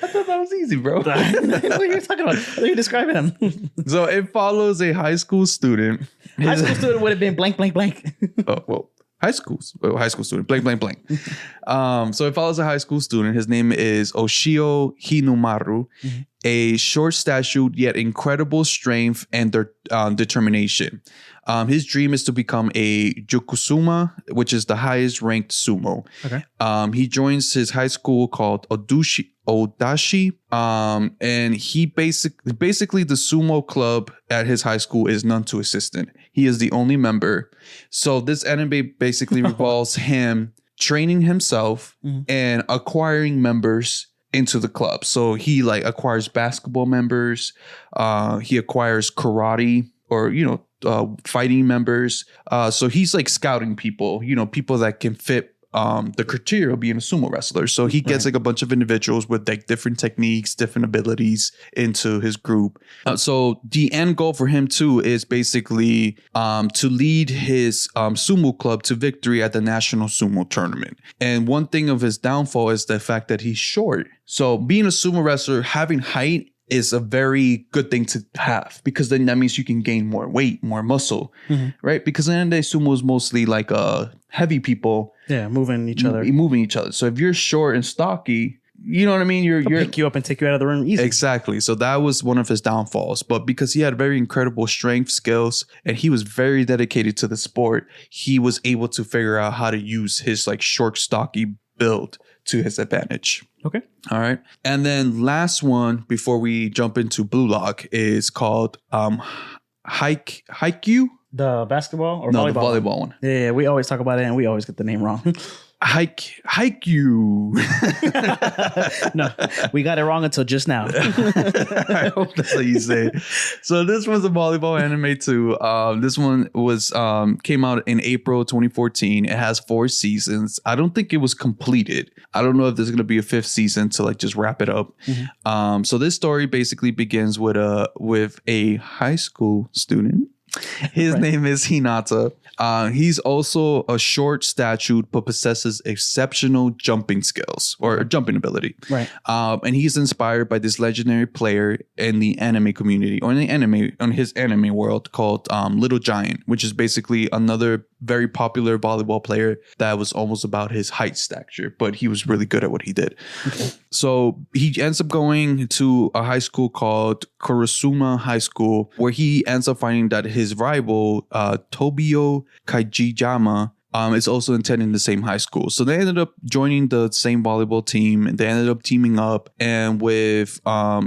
S2: I thought that was easy, bro.
S1: What are you talking about? What are you describing him?
S2: So it follows a high school student.
S1: High school student would have been blank.
S2: Oh, well, high school student, blank. So it follows a high school student. His name is Oshio Hinumaru, a short-statured yet incredible strength and determination. His dream is to become a Yokozuna, which is the highest ranked sumo.
S1: Okay.
S2: He joins his high school called Odashi. And he basically the sumo club at his high school is none too assistant. He is the only member. So this anime basically revolves him training himself and acquiring members into the club. So he like acquires basketball members. He acquires karate or, fighting members. So he's like scouting people, people that can fit the criteria of being a sumo wrestler. So he gets like a bunch of individuals with like different techniques, different abilities into his group. So the end goal for him too is basically to lead his sumo club to victory at the national sumo tournament. And one thing of his downfall is the fact that he's short. So being a sumo wrestler, having height is a very good thing to have because then that means you can gain more weight, more muscle, right? Because in the end of the day, sumo is mostly like heavy people.
S1: Yeah, moving each other.
S2: So if you're short and stocky, you know what I mean? You're
S1: pick you up and take you out of the room easy.
S2: Exactly. So that was one of his downfalls. But because he had very incredible strength skills and he was very dedicated to the sport, he was able to figure out how to use his like short, stocky build to his advantage.
S1: Okay.
S2: All right. And then last one before we jump into Blue Lock is called Haikyuu.
S1: The basketball or
S2: no,
S1: volleyball?
S2: The volleyball one.
S1: Yeah, we always talk about it and we always get the name wrong.
S2: Haikyuu.
S1: No, we got it wrong until just now.
S2: I hope that's how you say it. So this was a volleyball anime too. This one was came out in April 2014. It has 4 seasons. I don't think it was completed. I don't know if there's going to be a 5th season to like just wrap it up. So this story basically begins with a high school student. His name is Hinata. He's also a short-statured but possesses exceptional jumping skills or jumping ability.
S1: Right.
S2: And he's inspired by this legendary player in the anime community or on his anime world called Little Giant, which is basically another very popular volleyball player that was almost about his height stature, but he was really good at what he did. Okay. So he ends up going to a high school called Kurosuma High School, where he ends up finding that his rival, Tobio Kaijiyama, is also attending the same high school. So they ended up joining the same volleyball team and they ended up teaming up. And with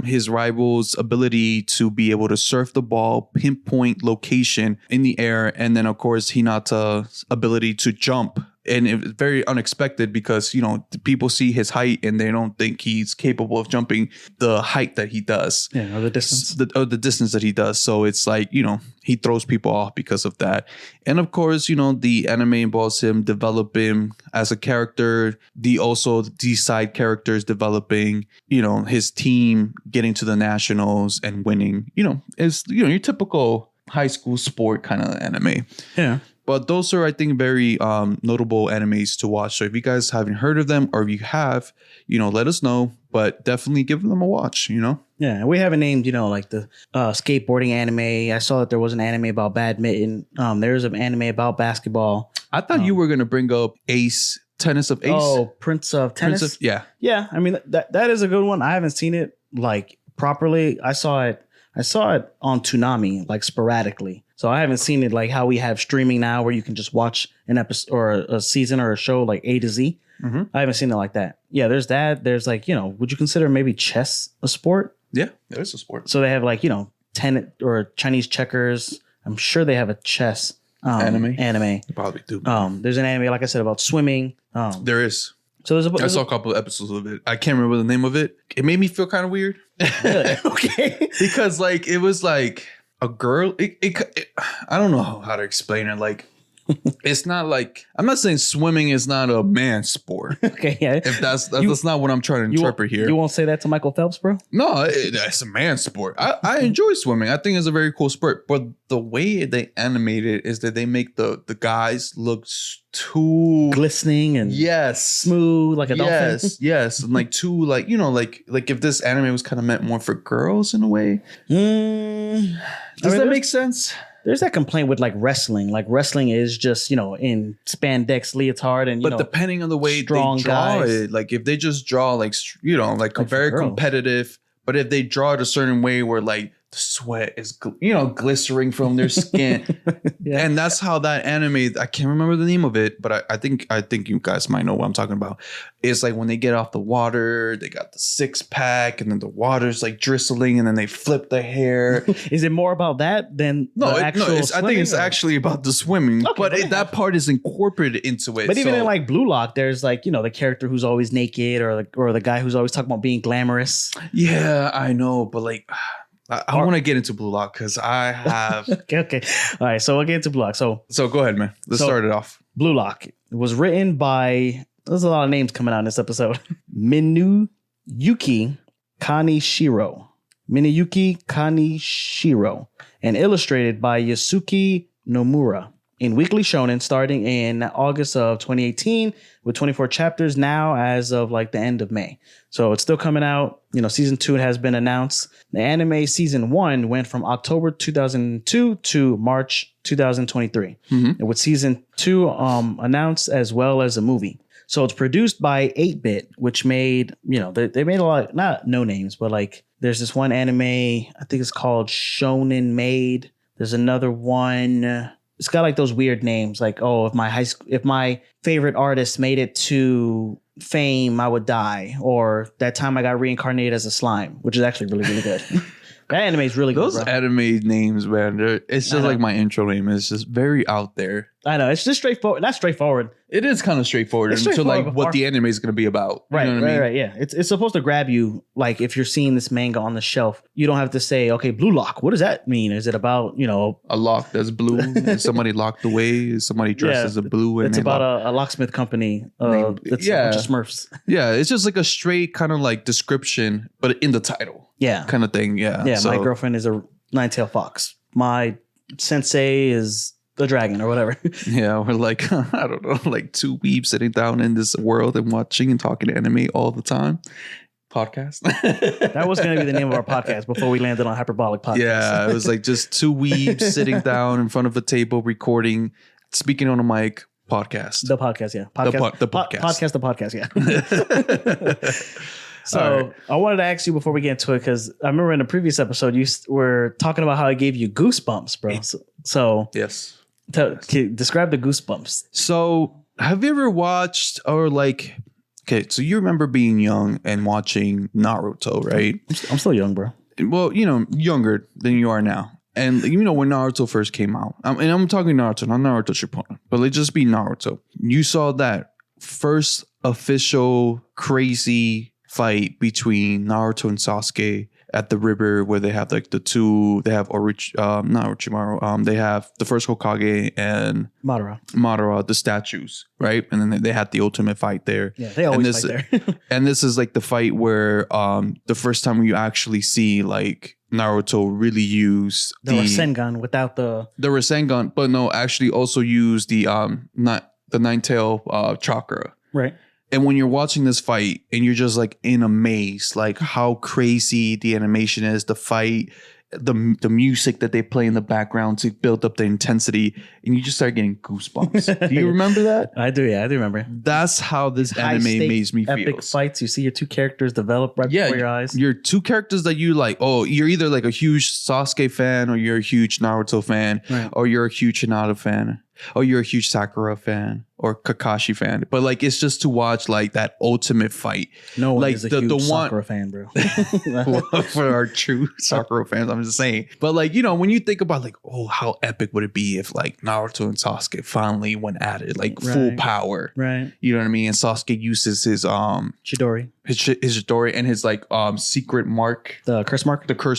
S2: his rival's ability to be able to surf the ball, pinpoint location in the air, and then of course Hinata's ability to jump. And it was very unexpected because, people see his height and they don't think he's capable of jumping the height that he does.
S1: Yeah, or the distance.
S2: The distance that he does. So it's like, he throws people off because of that. And of course, the anime involves him developing as a character. These side characters developing, his team getting to the nationals and winning. It's, your typical high school sport kind of anime.
S1: Yeah.
S2: But those are, I think, very notable animes to watch. So if you guys haven't heard of them or if you have, let us know. But definitely give them a watch,
S1: Yeah, we haven't named, like the skateboarding anime. I saw that there was an anime about badminton. There's an anime about basketball.
S2: I thought you were going to bring up Ace, Tennis of Ace.
S1: Oh, Prince of Tennis?
S2: Yeah.
S1: Yeah, I mean, that is a good one. I haven't seen it, like, properly. I saw I saw it on Toonami, like sporadically. So I haven't seen it like how we have streaming now where you can just watch an episode or a season or a show like A to Z. Mm-hmm. I haven't seen it like that. Yeah, there's that. There's like, would you consider maybe chess a sport?
S2: Yeah, it is a sport.
S1: So they have like, tennis or Chinese checkers. I'm sure they have a chess anime.
S2: They probably do.
S1: There's an anime, like I said, about swimming.
S2: There is.
S1: So
S2: I saw a couple of episodes of it. I can't remember the name of it. It made me feel kind of weird.
S1: Okay.
S2: Because like it was like a girl. I don't know how to explain it. Like it's not like, I'm not saying swimming is not a man's sport.
S1: Okay, yeah.
S2: If that's not what I'm trying to interpret here.
S1: You won't say that to Michael Phelps, bro?
S2: No, it's a man's sport. I enjoy swimming. I think it's a very cool sport. But the way they animate it is that they make the guys look too
S1: glistening and smooth like a dolphin.
S2: Yes, and like too like like if this anime was kind of meant more for girls in a way. Does that make sense?
S1: There's that complaint with like wrestling. Like wrestling is just, in spandex leotard and,
S2: depending on the way they draw
S1: guys.
S2: it, like if they just draw like, like very competitive, but if they draw it a certain way where like the sweat is, glistering from their skin. Yeah. And that's how that anime, I can't remember the name of it, but I think you guys might know what I'm talking about. It's like when they get off the water, they got the 6-pack and then the water's like drizzling and then they flip the hair.
S1: Is it more about that than
S2: I think it's actually about the swimming, okay, but that part is incorporated into it.
S1: But even in like Blue Lock, there's like, the character who's always naked or the guy who's always talking about being glamorous.
S2: Yeah, I know. But like, I want to get into Blue Lock because I have.
S1: Okay. All right. So we'll get into Blue Lock. So
S2: go ahead, man. Let's start it off.
S1: Blue Lock was written by, there's a lot of names coming out in this episode. Minuyuki Kaneshiro. And illustrated by Yasuki Nomura. In Weekly Shonen starting in August of 2018 with 24 chapters now as of like the end of May. So it's still coming out. Season 2 has been announced. The anime season 1 went from October 2002 to March 2023. Mm-hmm. And with season 2 announced as well as a movie. So it's produced by 8-Bit, which made, they made a lot, not no names, but like there's this one anime, I think it's called Shonen Maid. There's another one. It's got like those weird names, like, if my favorite artist made it to fame, I would die. Or that time I got reincarnated as a slime, which is actually really, really good. That anime is really good.
S2: Those anime names, man, it's just like my intro name. It's just very out there.
S1: I know. It's just straightforward. Not straightforward.
S2: It is kind of straightforward into like what the anime is going to be about.
S1: Right,
S2: you know what I mean?
S1: Right. Yeah. It's supposed to grab you. Like if you're seeing this manga on the shelf, you don't have to say, okay, Blue Lock. What does that mean? Is it about,
S2: a lock that's blue? Is somebody locked away? Is somebody dressed as a blue?
S1: It's about a locksmith company. It's a bunch of Smurfs.
S2: Yeah. It's just like a straight kind of like description, but in the title.
S1: Yeah.
S2: Kind of thing. Yeah.
S1: Yeah. So, my girlfriend is a nine-tailed fox. My sensei is the dragon or whatever.
S2: Yeah. We're like, I don't know, like two weebs sitting down in this world and watching and talking anime all the time. Podcast.
S1: That was going to be the name of our podcast before we landed on Hyperbolic Podcast.
S2: Yeah. It was like just two weebs sitting down in front of a table, recording, speaking on a mic. Podcast.
S1: The podcast. Yeah. Podcast.
S2: The podcast.
S1: The podcast. Yeah. So right. I wanted to ask you before we get into it, because I remember in a previous episode, you were talking about how it gave you goosebumps, bro. So
S2: yes.
S1: Describe the goosebumps.
S2: So have you ever watched or like, okay, so you remember being young and watching Naruto, right?
S1: I'm still young, bro.
S2: Well, younger than you are now. And when Naruto first came out, and I'm talking Naruto, not Naruto Shippuden, but let's just be Naruto. You saw that first official crazy fight between Naruto and Sasuke at the river where they have like they have not Orochimaru, they have the first Hokage and Madara, the statues, right? And then they had the ultimate fight there.
S1: Yeah, they always fight there.
S2: And this is like the fight where the first time you actually see like Naruto really use
S1: the Rasengan without the
S2: Rasengan, but no, actually also use the nine-tail chakra.
S1: Right.
S2: And when you're watching this fight and you're just like in a maze, like how crazy the animation is, the fight, the music that they play in the background to build up the intensity, and you just start getting goosebumps. Do you remember that?
S1: I do. Yeah, I do remember.
S2: That's how this anime makes me feel.
S1: Epic fights. You see your two characters develop right before your eyes.
S2: Your two characters that you like. Oh, you're either like a huge Sasuke fan, or you're a huge Naruto fan,
S1: right.
S2: or you're a huge Hinata fan, or you're a huge Sakura fan, or Kakashi fan. But like, it's just to watch like that ultimate fight.
S1: No one
S2: like
S1: is a huge Sakura fan, bro.
S2: For our true Sakura fans, I'm just saying. But like, you know, when you think about like, oh, how epic would it be if like Naruto and Sasuke finally went at it, like full power,
S1: right?
S2: You know what I mean? And Sasuke uses his
S1: Chidori,
S2: his Chidori, and his like secret mark,
S1: the curse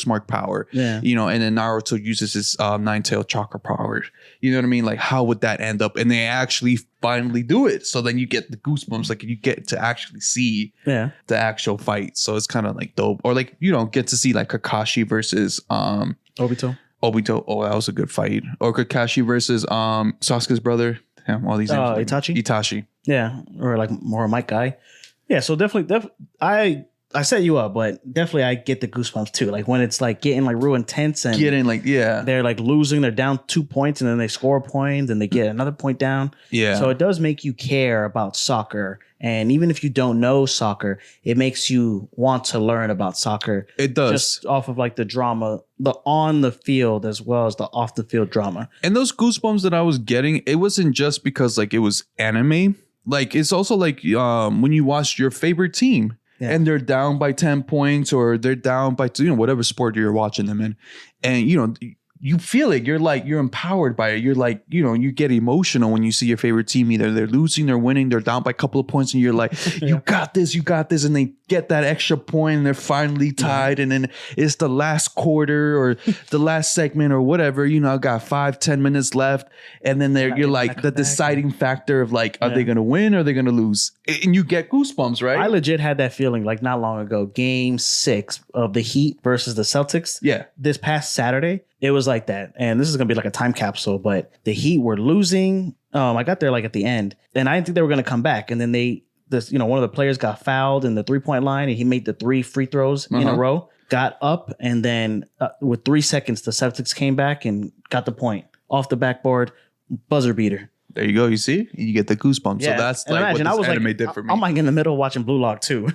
S1: mark
S2: power.
S1: Yeah,
S2: you know, and then Naruto uses his nine-tailed chakra power. You know what I mean? Like, how would that end up? And they actually finally do it. So then you get the goosebumps, like you get to actually see the actual fight. So it's kind of like dope. Or like, you know, get to see like Kakashi versus
S1: Obito.
S2: Oh, that was a good fight. Or Kakashi versus Sasuke's brother. Damn, all these names. Itachi.
S1: Yeah. Or like more Mike guy. Yeah, so definitely I set you up, but definitely I get the goosebumps too. Like when it's like getting like real intense and they're like losing, they're down 2 points and then they score a point and they get another point down.
S2: Yeah.
S1: So it does make you care about soccer. And even if you don't know soccer, it makes you want to learn about soccer.
S2: It does.
S1: Just off of like the drama, the on the field as well as the off the field drama.
S2: And those goosebumps that I was getting, it wasn't just because like it was anime. Like it's also like when you watch your favorite team. Yeah. And they're down by 10 points or they're down by, you know, whatever sport you're watching them in. And, you know, you feel it. You're empowered by it. You're like, you know, you get emotional when you see your favorite team. Either they're losing, they're winning, they're down by a couple of points. And you're like, you got this. And they get that extra point and they're finally tied. And then it's the last quarter or the last segment or whatever, you know, got 5-10 minutes left. And then you're like the deciding factor of like, are they going to win or are they going to lose? And you get goosebumps, right?
S1: I legit had that feeling like not long ago, game 6 of the Heat versus the Celtics.
S2: Yeah.
S1: This past Saturday, it was like that. And this is going to be like a time capsule, but the Heat were losing. I got there like at the end and I didn't think they were going to come back. And then one of the players got fouled in the 3-point line and he made the 3 free throws in a row, got up. And then with 3 seconds, the Celtics came back and got the point off the backboard, buzzer beater.
S2: There you go. You see, you get the goosebumps. Yeah. So that's like imagine, what this anime did for me.
S1: I'm like in the middle watching Blue Lock too.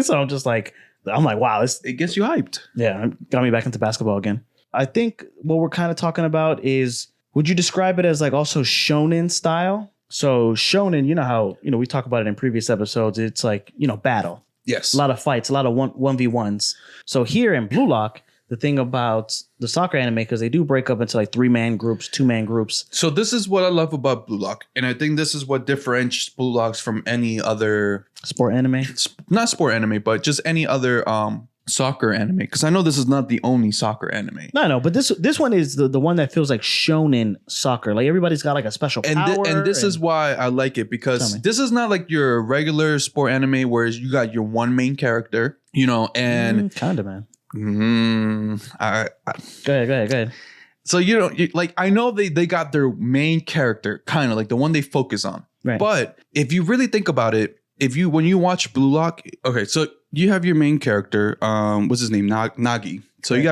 S1: So I'm like, wow,
S2: it gets you hyped.
S1: Yeah. It got me back into basketball again. I think what we're kind of talking about is, would you describe it as like also shonen style? So shonen, you know how, you know, we talk about it in previous episodes. It's like, you know, battle.
S2: Yes.
S1: A lot of fights, a lot of 1v1s. So here in Blue Lock, the thing about the soccer anime, because they do break up into like 3-man groups, 2-man groups.
S2: So this is what I love about Blue Lock. And I think this is what differentiates Blue Locks from any other
S1: sport anime.
S2: Not sport anime, but just any other soccer anime. Because I know this is not the only soccer anime.
S1: No, but this one is the one that feels like shonen soccer. Like everybody's got like a special power.
S2: And this is why I like it, because this is not like your regular sport anime where you got your one main character, you know, and
S1: kind of, man.
S2: Go
S1: ahead.
S2: So, you know, like I know they got their main character, kind of like the one they focus on.
S1: Right.
S2: But if you really think about it, when you watch Blue Lock, okay, so you have your main character, what's his name? Nagi. So you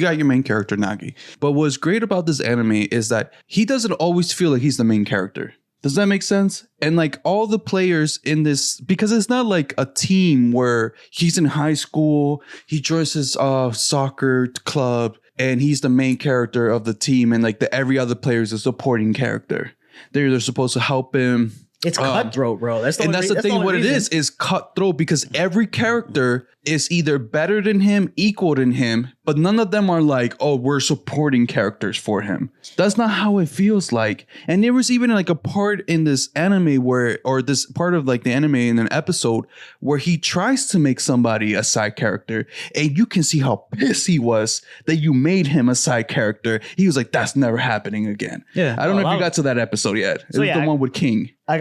S2: got your main character, Nagi. But what's great about this anime is that he doesn't always feel like he's the main character. Does that make sense? And like all the players in this, because it's not like a team where he's in high school, he joins his soccer club, and he's the main character of the team, and like every other player is a supporting character. They're supposed to help him.
S1: It's cutthroat, bro. That's
S2: the thing. What reason. It is cutthroat, because every character is either better than him, equal than him, but none of them are like, oh, we're supporting characters for him. That's not how it feels like. And there was even like a part in this anime or this part of like the anime in an episode where he tries to make somebody a side character, and you can see how pissed he was that you made him a side character. He was like, that's never happening again.
S1: Yeah.
S2: I don't know if you got to that episode yet. It was the one with King.
S1: I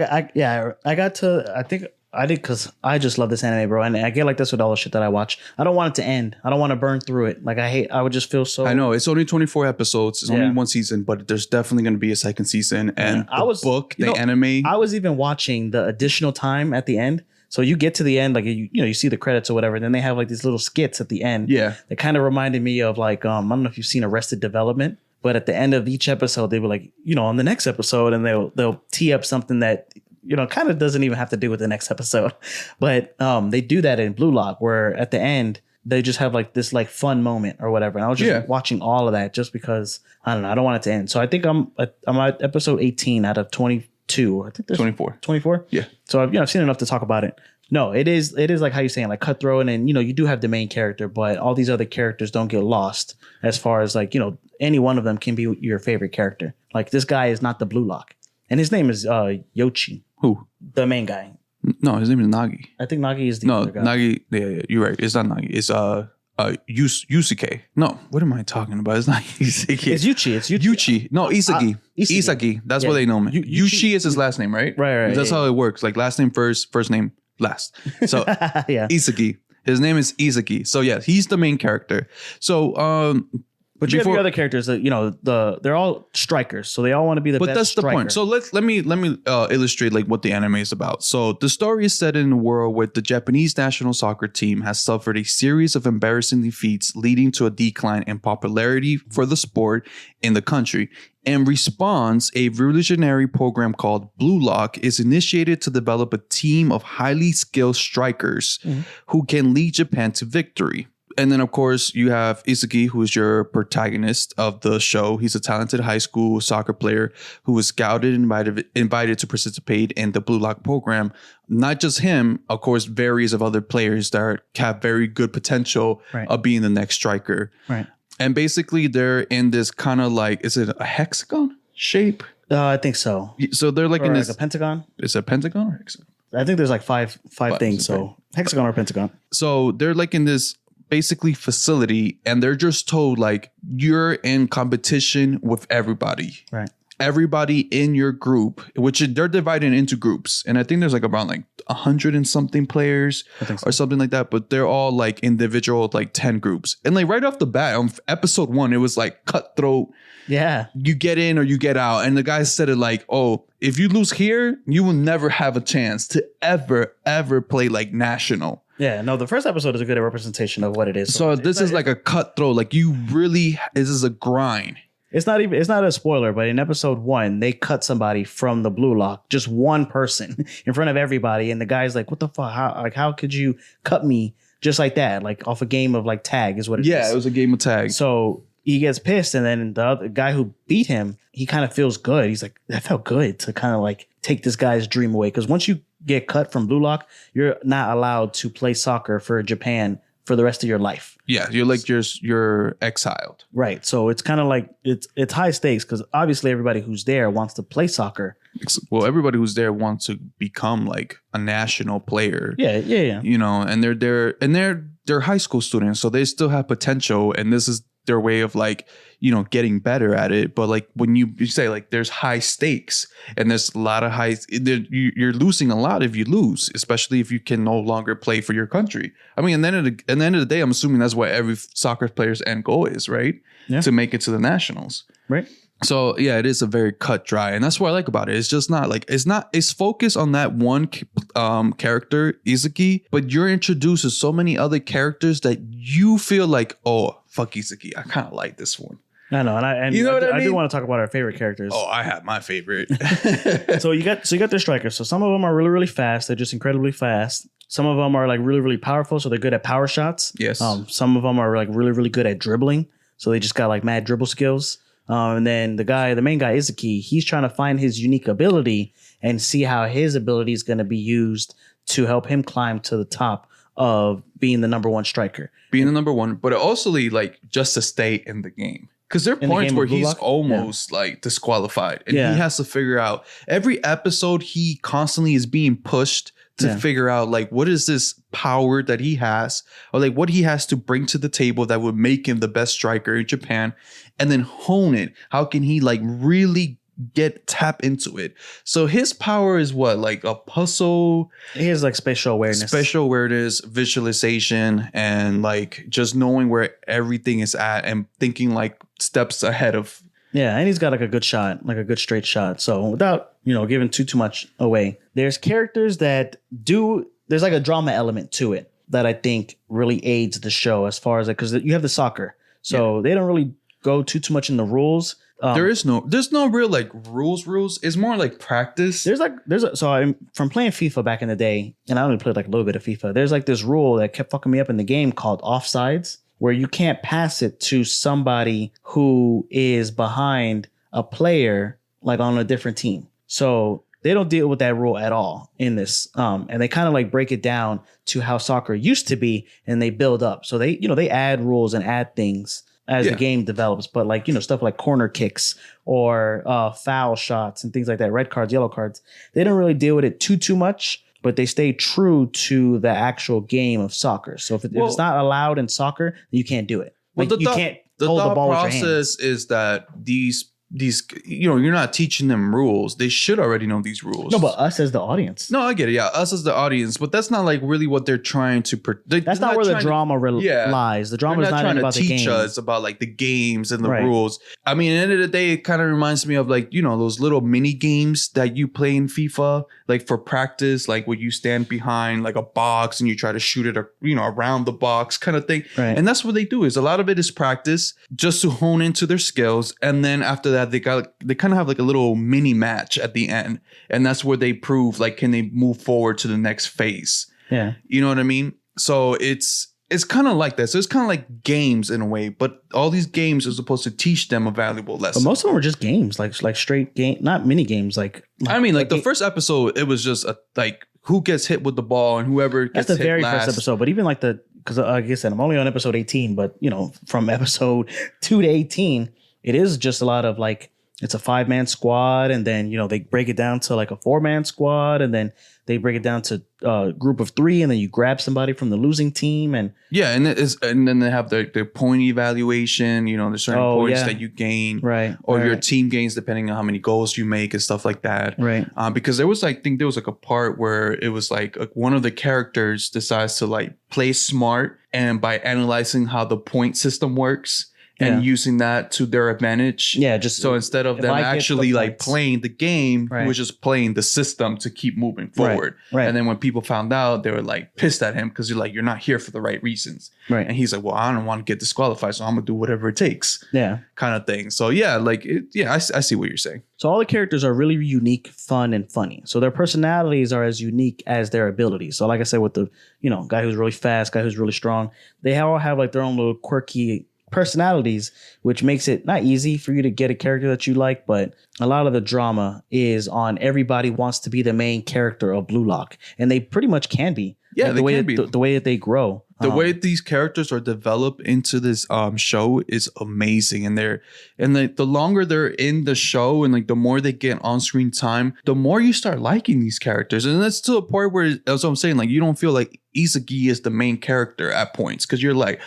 S1: think I did, because I just love this anime, bro. And I get like this with all the shit that I watch. I don't want it to end. I don't want to burn through it. Like I would just feel so.
S2: I know it's only 24 episodes. It's only one season, but there's definitely going to be a second season. And the anime.
S1: I was even watching the additional time at the end So you get to the end, like you see the credits or whatever, and then they have like these little skits at the end.
S2: Yeah.
S1: That kind of reminded me of like I don't know if you've seen Arrested Development, but at the end of each episode, they were like, on the next episode, and they'll tee up something that kind of doesn't even have to do with the next episode. But they do that in Blue Lock, where at the end they just have like this like fun moment or whatever. And I was just watching all of that just because I don't know, I don't want it to end. So I think I'm at episode 18 out of 22. I think there's
S2: 24.
S1: 24.
S2: Yeah.
S1: So I've seen enough to talk about it. No, it is like how you're saying, like cutthroat, and you do have the main character, but all these other characters don't get lost as far as like, any one of them can be your favorite character. Like this guy is not the Blue Lock, and his name is Yoshi.
S2: Who?
S1: The main guy.
S2: No, his name is Nagi.
S1: I think Nagi is the other guy.
S2: Nagi. Yeah, you're right. It's not Nagi. It's Yusuke. No, what am I talking about? It's not Yusuke.
S1: It's Yuchi. It's
S2: Yuchi. No, Isagi. Isagi. That's what they know him. Yushi is his last name, right?
S1: Right.
S2: That's how it works. Like last name first, first name last. So Isagi. His name is Isagi. So yeah, he's the main character. So
S1: but you have your other characters that they're all strikers, so they all want to be the best. But that's the point.
S2: So let me illustrate like what the anime is about. So the story is set in a world where the Japanese national soccer team has suffered a series of embarrassing defeats, leading to a decline in popularity for the sport in the country. In response, a revolutionary program called Blue Lock is initiated to develop a team of highly skilled strikers who can lead Japan to victory. And then, of course, you have Isagi, who is your protagonist of the show. He's a talented high school soccer player who was scouted and invited to participate in the Blue Lock program. Not just him, of course, various of other players that have very good potential of being the next striker.
S1: Right.
S2: And basically, they're in this kind of like, is it a hexagon shape?
S1: I think so.
S2: So they're like
S1: or
S2: in
S1: like
S2: this.
S1: a pentagon?
S2: It's a pentagon or hexagon?
S1: I think there's like five things. So hexagon or pentagon.
S2: So they're like in this basically facility, and they're just told like you're in competition with everybody.
S1: Right.
S2: Everybody in your group, which they're divided into groups. And I think there's like around like 100 and something players or something like that. But they're all like individual, like 10 groups. And like right off the bat on episode 1, it was like cutthroat.
S1: Yeah.
S2: You get in or you get out. And the guy said it like, oh, if you lose here, you will never have a chance to ever play like national.
S1: Yeah, no, the first episode is a good representation of what it is.
S2: So this is like a cutthroat. Like this is a grind.
S1: It's not a spoiler, but in episode 1, they cut somebody from the Blue Lock, just one person in front of everybody. And the guy's like, what the fuck? How could you cut me just like that? Like off a game of like tag is what it is.
S2: Yeah, it was a game of tag.
S1: So he gets pissed. And then the other guy who beat him, he kind of feels good. He's like, that felt good to kind of like take this guy's dream away. Because once you get cut from Blue Lock, you're not allowed to play soccer for Japan for the rest of your life.
S2: Yeah, you're like you're exiled.
S1: Right. So it's kind of like it's high stakes because obviously everybody who's there wants to play soccer.
S2: Well, everybody who's there wants to become like a national player.
S1: Yeah.
S2: And they're high school students, so they still have potential, and this is their way of like, getting better at it. But like when you say like there's high stakes and there's a lot of you're losing a lot if you lose, especially if you can no longer play for your country. I mean, at the end of the day, I'm assuming that's what every soccer player's end goal is, right? Yeah. To make it to the nationals.
S1: Right.
S2: So yeah, it is a very cut dry, and that's what I like about it. It's just not like it's focused on that one character, Izaki, but you're introduced to so many other characters that you feel like, oh, fuck Izaki, I kind of like this one.
S1: I know, and
S2: you know what I mean?
S1: I do want to talk about our favorite characters.
S2: Oh, I have my favorite.
S1: So you got the strikers. So some of them are really, really fast. They're just incredibly fast. Some of them are like really, really powerful. So they're good at power shots.
S2: Yes.
S1: Some of them are like really, really good at dribbling. So they just got like mad dribble skills. And then the main guy, Izaki, he's trying to find his unique ability and see how his ability is going to be used to help him climb to the top of being the number one striker.
S2: Being the number one, but also like just to stay in the game. Because there are points where he's almost like disqualified, and he has to figure out every episode. He constantly is being pushed to figure out like what is this power that he has, or like what he has to bring to the table that would make him the best striker in Japan, and then hone it. How can he like really tap into it? So his power is what, like a puzzle.
S1: He has like spatial awareness,
S2: visualization, and like just knowing where everything is at and thinking like steps ahead of.
S1: Yeah, and he's got like a good shot, like a good straight shot. So without, giving too much away, there's characters that do there's like a drama element to it that I think really aids the show as far as like, because you have the soccer. So they don't really go too much in the rules.
S2: There's no real like rules. It's more like practice.
S1: So I'm from playing FIFA back in the day, and I only played like a little bit of FIFA. There's like this rule that kept fucking me up in the game called offsides, where you can't pass it to somebody who is behind a player like on a different team. So they don't deal with that rule at all in this. And they kind of like break it down to how soccer used to be, and they build up. So they add rules and add things as the game develops, but like, stuff like corner kicks or foul shots and things like that, red cards, yellow cards, they don't really deal with it too much, but they stay true to the actual game of soccer. So if it's not allowed in soccer, then you can't do it. Like you can't hold the ball with your hands. The
S2: process is that these you're not teaching them rules. They should already know these rules.
S1: No, but us as the audience.
S2: No, I get it. Yeah, us as the audience. But that's not like really what they're trying to.
S1: That's not where the drama lies. The drama is not about the game.
S2: Teach us about like the games and the rules. I mean, at the end of the day, it kind of reminds me of like, those little mini games that you play in FIFA, like for practice, like where you stand behind like a box and you try to shoot it, around the box kind of thing. Right. And that's what they do. Is a lot of it is practice just to hone into their skills, and then after that, they kind of have like a little mini match at the end, and that's where they prove like, can they move forward to the next phase? Yeah, you know what I mean. So it's kind of like that. So it's kind of like games in a way, but all these games are supposed to teach them a valuable lesson.
S1: But most of them are just games, like straight game, not mini games. Like
S2: the first episode, it was just like who gets hit with the ball and whoever gets hit last. That's the very first
S1: episode. But even like because like I said, I'm only on episode 18, but from episode 2 to 18. It is just a lot of like, it's a 5-man squad, and then, they break it down to like a 4-man squad, and then they break it down to a group of 3, and then you grab somebody from the losing team. And
S2: and then they have their point evaluation, there's certain points that you gain, or your team gains depending on how many goals you make and stuff like that. Right. Because there was like a part where it was like one of the characters decides to like play smart, and by analyzing how the point system works, and using that to their advantage. Yeah, just so instead of them actually like playing the game, he was just playing the system to keep moving forward. Right. And then when people found out, they were like pissed at him because you're not here for the right reasons. Right. And he's like, well, I don't want to get disqualified, so I'm gonna do whatever it takes. Yeah. Kind of thing. So I see what you're saying.
S1: So all the characters are really unique, fun, and funny. So their personalities are as unique as their abilities. So like I said, with the guy who's really fast, guy who's really strong, they all have like their own little quirky personalities, which makes it not easy for you to get a character that you like, but a lot of the drama is on everybody wants to be the main character of Blue Lock, and they pretty much can be. Yeah, like the way that they grow.
S2: The way these characters are developed into this show is amazing, and the longer they're in the show and like the more they get on screen time, the more you start liking these characters, and that's to a point where, that's what I'm saying, like you don't feel like Izuki is the main character at points, because you're like,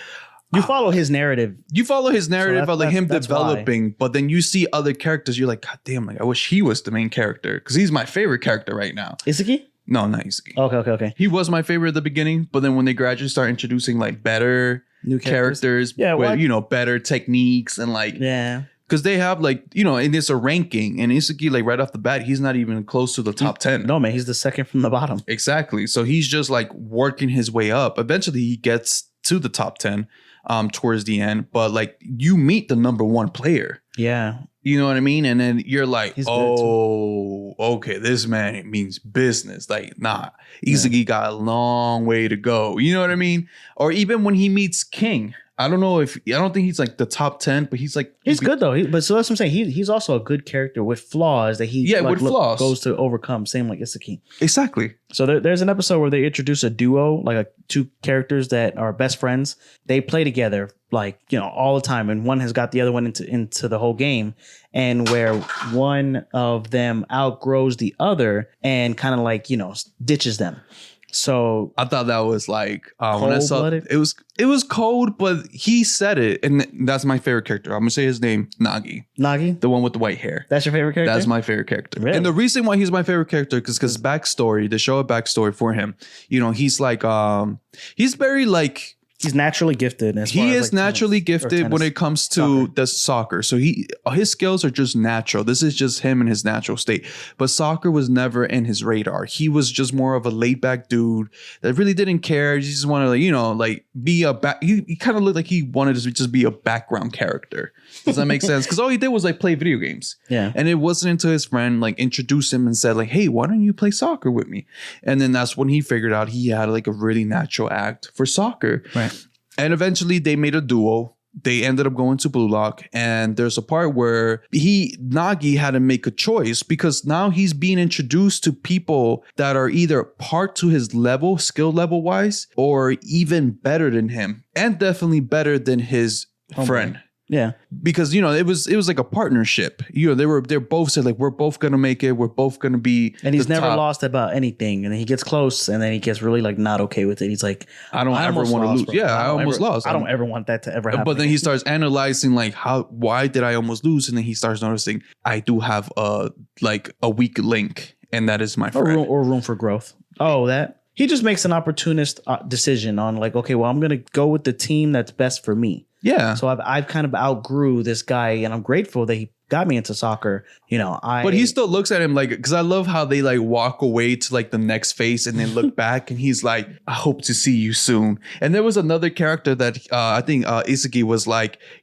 S1: you follow his narrative.
S2: Of like him developing, but then you see other characters. You're like, God damn, like I wish he was the main character, because he's my favorite character right now.
S1: Izuki?
S2: No, not Izuki.
S1: Okay.
S2: He was my favorite at the beginning, but then when they gradually start introducing like better new characters with better techniques and like because they have like and it's a ranking, and Izuki like right off the bat, he's not even close to the top 10.
S1: No man, he's the second from the bottom.
S2: Exactly. So he's just like working his way up. Eventually, he gets to the top 10. Towards the end, but like you meet the number 1 player. Yeah. You know what I mean? And then you're like, okay, this man, it means business. Like, nah, Izuki got a long way to go. You know what I mean? Or even when he meets King, I don't think he's like the top 10, but he's
S1: good though. But so that's what I'm saying. He's also a good character with flaws that he goes to overcome. Same like Izuki.
S2: Exactly.
S1: So there's an episode where they introduce a duo, like two characters that are best friends. They play together like, all the time. And one has got the other one into the whole game. And where one of them outgrows the other and kind of like, ditches them. So
S2: I thought that was like when I saw it was cold, but he said it, and that's my favorite character. I'm gonna say his name, Nagi, the one with the white hair.
S1: That's your favorite character?
S2: That's my favorite character.
S1: Really?
S2: And the reason why he's my favorite character is because backstory, they show a backstory for him. He's like he's very like
S1: He's naturally gifted.
S2: He is naturally gifted when it comes to the soccer. So his skills are just natural. This is just him in his natural state. But soccer was never in his radar. He was just more of a laid back dude that really didn't care. He just wanted to, be he kind of looked like he wanted to just be a background character. Does that make sense? Because all he did was play video games.
S1: Yeah.
S2: And it wasn't until his friend introduced him and said hey, why don't you play soccer with me? And then that's when he figured out he had a really natural act for soccer.
S1: Right.
S2: And eventually they made a duo. They ended up going to Blue Lock. And there's a part where Nagi had to make a choice because now he's being introduced to people that are either part to his level, skill level wise, or even better than him. And definitely better than his friend.
S1: Yeah,
S2: because it was like a partnership. They're both said we're both gonna make it. We're both gonna be.
S1: And he's never
S2: top.
S1: lost about anything. And then he gets close, and then he gets really not okay with it. He's like,
S2: I don't ever want to lose. Bro. Yeah, I almost lost.
S1: I don't ever want that to ever happen.
S2: But then he starts analyzing why did I almost lose? And then he starts noticing I do have a weak link, and that is my friend.
S1: Or room for growth. Oh, that he just makes an opportunist decision on okay, well, I'm gonna go with the team that's best for me.
S2: Yeah.
S1: So I've kind of outgrew this guy, and I'm grateful that he got me into soccer. But
S2: he still looks at him because I love how they walk away to the next phase and then look back, and he's like, I hope to see you soon. And there was another character that I think Isagi was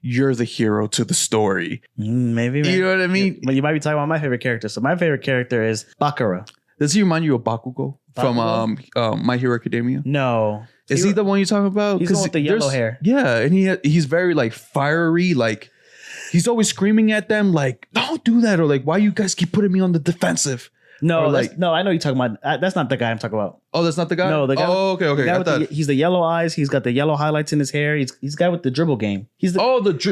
S2: you're the hero to the story.
S1: Maybe.
S2: You know what I mean?
S1: But you might be talking about my favorite character. So my favorite character is Bakura.
S2: Does he remind you of Bakugo from My Hero Academia?
S1: No.
S2: Is he the one you're talking about?
S1: He's the one with the yellow hair.
S2: Yeah, and he's very fiery, he's always screaming at them don't do that, or why you guys keep putting me on the defensive.
S1: No, no, I know you're talking about. That's not the guy I'm talking about.
S2: Oh, that's not the guy?
S1: No, the guy.
S2: Oh, okay.
S1: The guy he's the yellow eyes. He's got the yellow highlights in his hair. He's the guy with the dribble game. He's the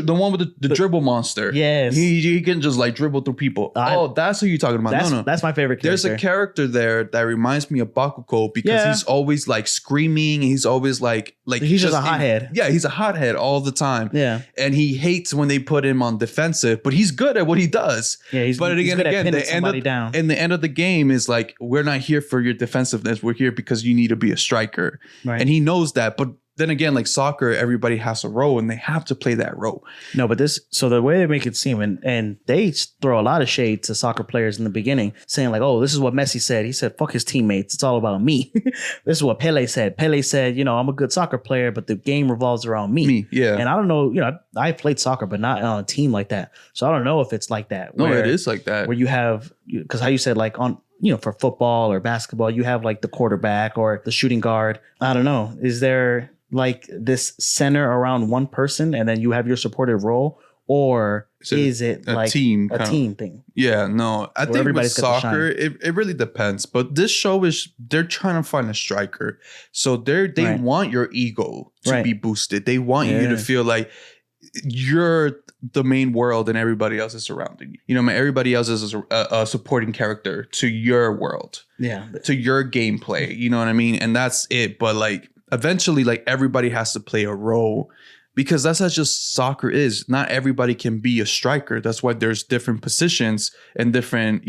S2: the one with the dribble monster.
S1: Yes.
S2: He can just dribble through people. That's who you're talking about. No.
S1: That's my favorite character.
S2: There's a character there that reminds me of Bakugo because he's always screaming. He's always
S1: he's just a hothead.
S2: Yeah, he's a hothead all the time.
S1: Yeah.
S2: And he hates when they put him on defensive, but he's good at what he does.
S1: Yeah, he's good at pinning somebody down.
S2: And the end of the game is we're not here for your defensiveness. We're here because you need to be a striker.
S1: Right.
S2: And he knows that. But then again, soccer, everybody has a role and they have to play that role.
S1: No, but so the way they make it seem, and they throw a lot of shade to soccer players in the beginning, saying oh, this is what Messi said. He said, fuck his teammates. It's all about me. This is what Pele said. Pele said, I'm a good soccer player, but the game revolves around me.
S2: Yeah.
S1: And I don't know, I played soccer, but not on a team like that. So I don't know if it's like that.
S2: No, it is like that.
S1: Where you have, because how you said on, for football or basketball, you have the quarterback or the shooting guard. I don't know. Is there this center around one person and then you have your supportive role, or is it
S2: a team
S1: thing?
S2: Yeah, no. I think with soccer, it really depends. But this show they're trying to find a striker. So they want your ego to be boosted. They want you to feel like you're the main world and everybody else is surrounding you. Everybody else is a supporting character to your world.
S1: Yeah.
S2: To your gameplay. You know what I mean? And that's it. But eventually everybody has to play a role because that's how just soccer is. Not everybody can be a striker. That's why there's different positions and different,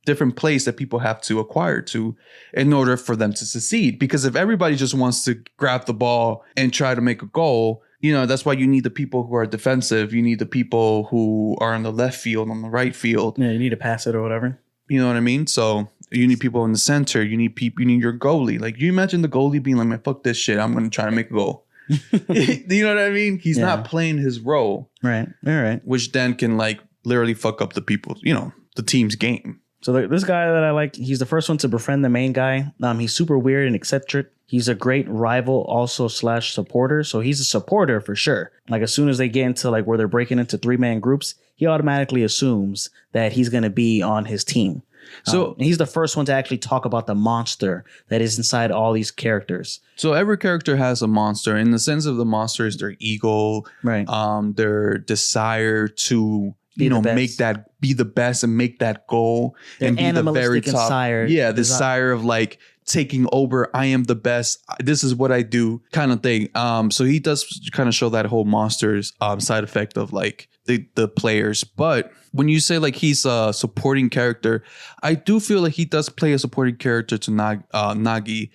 S2: different plays that people have to acquire to in order for them to succeed. Because if everybody just wants to grab the ball and try to make a goal, that's why you need the people who are defensive. You need the people who are on the left field, on the right field.
S1: Yeah, you need to pass it or whatever.
S2: You know what I mean? So you need people in the center. You need your goalie. You imagine the goalie being man, fuck this shit. I'm going to try to make a goal. You know what I mean? He's not playing his role.
S1: Right. All right.
S2: Which then can literally fuck up the people's, the team's game.
S1: So this guy that I like, he's the first one to befriend the main guy. He's super weird and eccentric. He's a great rival also / supporter. So he's a supporter for sure. As soon as they get into where they're breaking into 3-man groups, he automatically assumes that he's going to be on his team. So he's the first one to actually talk about the monster that is inside all these characters.
S2: So every character has a monster. In the sense of the monster is their ego,
S1: right?
S2: Their desire to be the best and make that goal and be the very top. Desire of taking over. I am the best. This is what I do, kind of thing. So he does kind of show that whole monster's side effect of the players. But when you say he's a supporting character, I do feel he does play a supporting character to Isagi,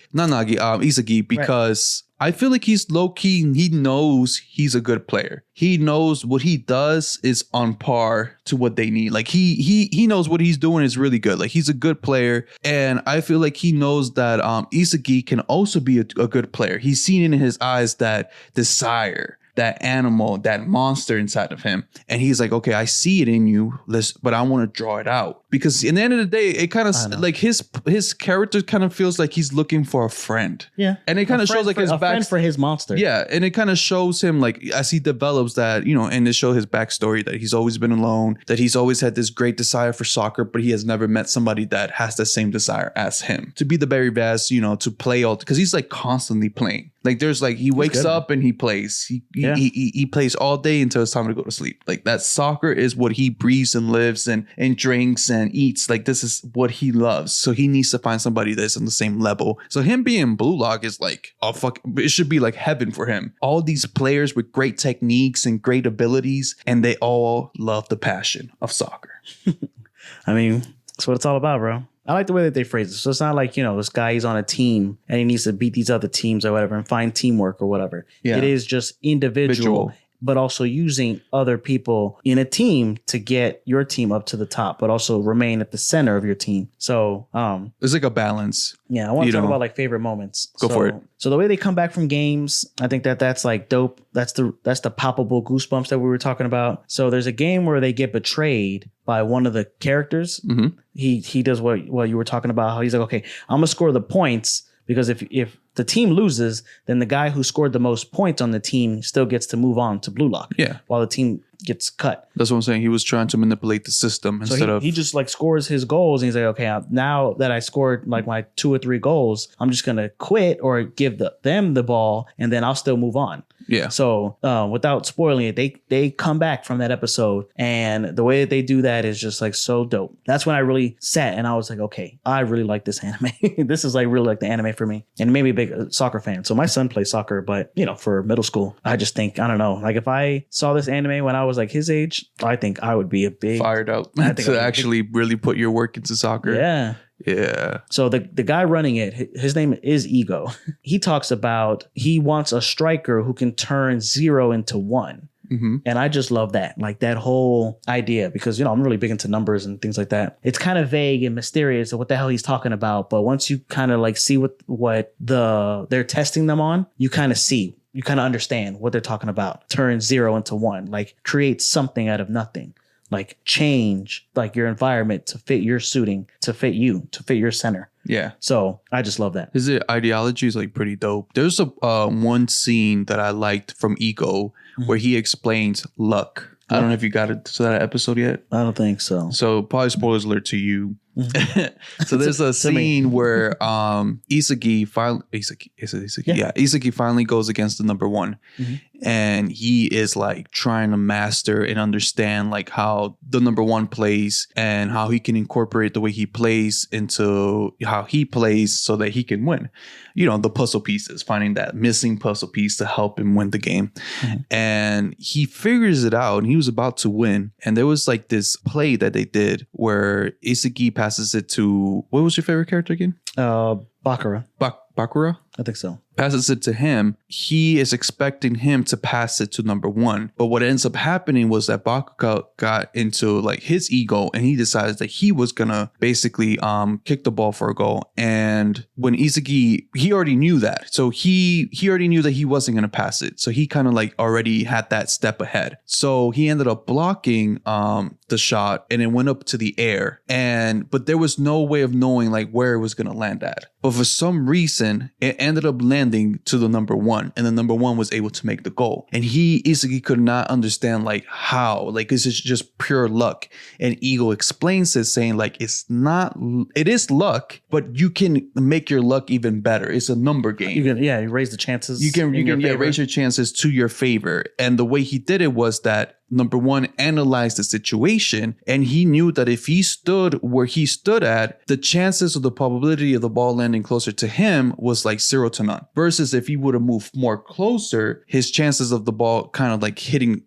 S2: because I feel like he's low key. He knows he's a good player. He knows what he does is on par to what they need. Like he knows what he's doing is really good. Like he's a good player, and I feel like he knows that Isagi can also be a good player. He's seen in his eyes that desire, that animal, that monster inside of him. And he's like, okay, I see it in you, but I want to draw it out. Because in the end of the day, it kind of like his character kind of feels like he's looking for a friend.
S1: Yeah.
S2: And it kind of shows like his
S1: friend for his monster.
S2: Yeah. And it kind of shows him like as he develops that, you know, and they show his backstory that he's always been alone, that he's always had this great desire for soccer, but he has never met somebody that has the same desire as him to be the very best, you know, to play all, because he's like constantly playing. Like there's like he wakes up and he plays. He plays all day until it's time to go to sleep. Like that soccer is what he breathes and lives and drinks and eats. Like this is what he loves. So he needs to find somebody that's on the same level. So him being Blue Lock is like it should be like heaven for him. All these players with great techniques and great abilities, and they all love the passion of soccer.
S1: I mean, that's what it's all about, bro. I like the way that they phrase it. So it's not like, you know, this guy, he's on a team and he needs to beat these other teams or whatever and find teamwork or whatever. Yeah. It is just individual, but also using other people in a team to get your team up to the top, but also remain at the center of your team. So
S2: it's like a balance.
S1: Yeah, I want to talk about like favorite moments.
S2: Go for it.
S1: So the way they come back from games, I think that's like dope. That's the poppable goosebumps that we were talking about. So there's a game where they get betrayed by one of the characters. Mm-hmm. He does what you were talking about. How he's like, okay, I'm gonna score the points, because if the team loses, then the guy who scored the most points on the team still gets to move on to Blue Lock. Yeah, while the team gets cut.
S2: That's what I'm saying. He was trying to manipulate the system instead of...
S1: He just like scores his goals and he's like, okay, now that I scored like my 2 or 3 goals, I'm just going to quit or give them the ball and then I'll still move on. Yeah. So without spoiling it, they come back from that episode, and the way that they do that is just like so dope. That's when I really sat and I was like, okay, I really like this anime. This is like really like the anime for me, and maybe a big soccer fan. So my son plays soccer, but you know, for middle school, I just think, I don't know, like if I saw this anime when I was like his age, I think I would be a big
S2: fired up to actually really put your work into soccer.
S1: Yeah. Yeah. So the guy running it, his name is Ego. He talks about he wants a striker who can turn 0 into 1. Mm-hmm. And I just love that, like that whole idea, because, you know, I'm really big into numbers and things like that. It's kind of vague and mysterious of what the hell he's talking about. But once you kind of like see what they're testing them on, you kind of understand what they're talking about. Turn 0 into 1, like create something out of nothing. Like change like your environment to fit your suiting, to fit you, to fit your center. Yeah. So I just love that.
S2: His ideology is like pretty dope. There's a one scene that I liked from Ego where he explains luck. I don't know if you got it to that episode yet.
S1: I don't think so.
S2: So probably spoilers alert to you. So there's a scene where Isagi finally goes against the number 1, and he is like trying to master and understand like how the number 1 plays and how he can incorporate the way he plays into how he plays so that he can win. You know, the puzzle pieces, finding that missing puzzle piece to help him win the game. And he figures it out, and he was about to win. And there was like this play that they did where Isagi passes it to, what was your favorite character again?
S1: Bakura.
S2: Bakura?
S1: I think so.
S2: Passes it to him. He is expecting him to pass it to number 1. But what ends up happening was that Bakuga got into like his ego, and he decided that he was gonna basically kick the ball for a goal. And when Isagi, he already knew that. So he already knew that he wasn't gonna pass it. So he kind of like already had that step ahead. So he ended up blocking the shot, and it went up to the air. But there was no way of knowing like where it was gonna land at. But for some reason, it ended up landing to the number 1, and the number 1 was able to make the goal. And Isagi could not understand like how, like this is just pure luck. And Ego explains it, saying like it is luck, but you can make your luck even better. It's a number game.
S1: You raise the chances.
S2: You can raise your chances to your favor. And the way he did it was that number 1 analyzed the situation, and he knew that if he stood where he stood at, the chances of the probability of the ball landing closer to him was like 0 to none. Versus if he would have moved more closer, his chances of the ball kind of like hitting,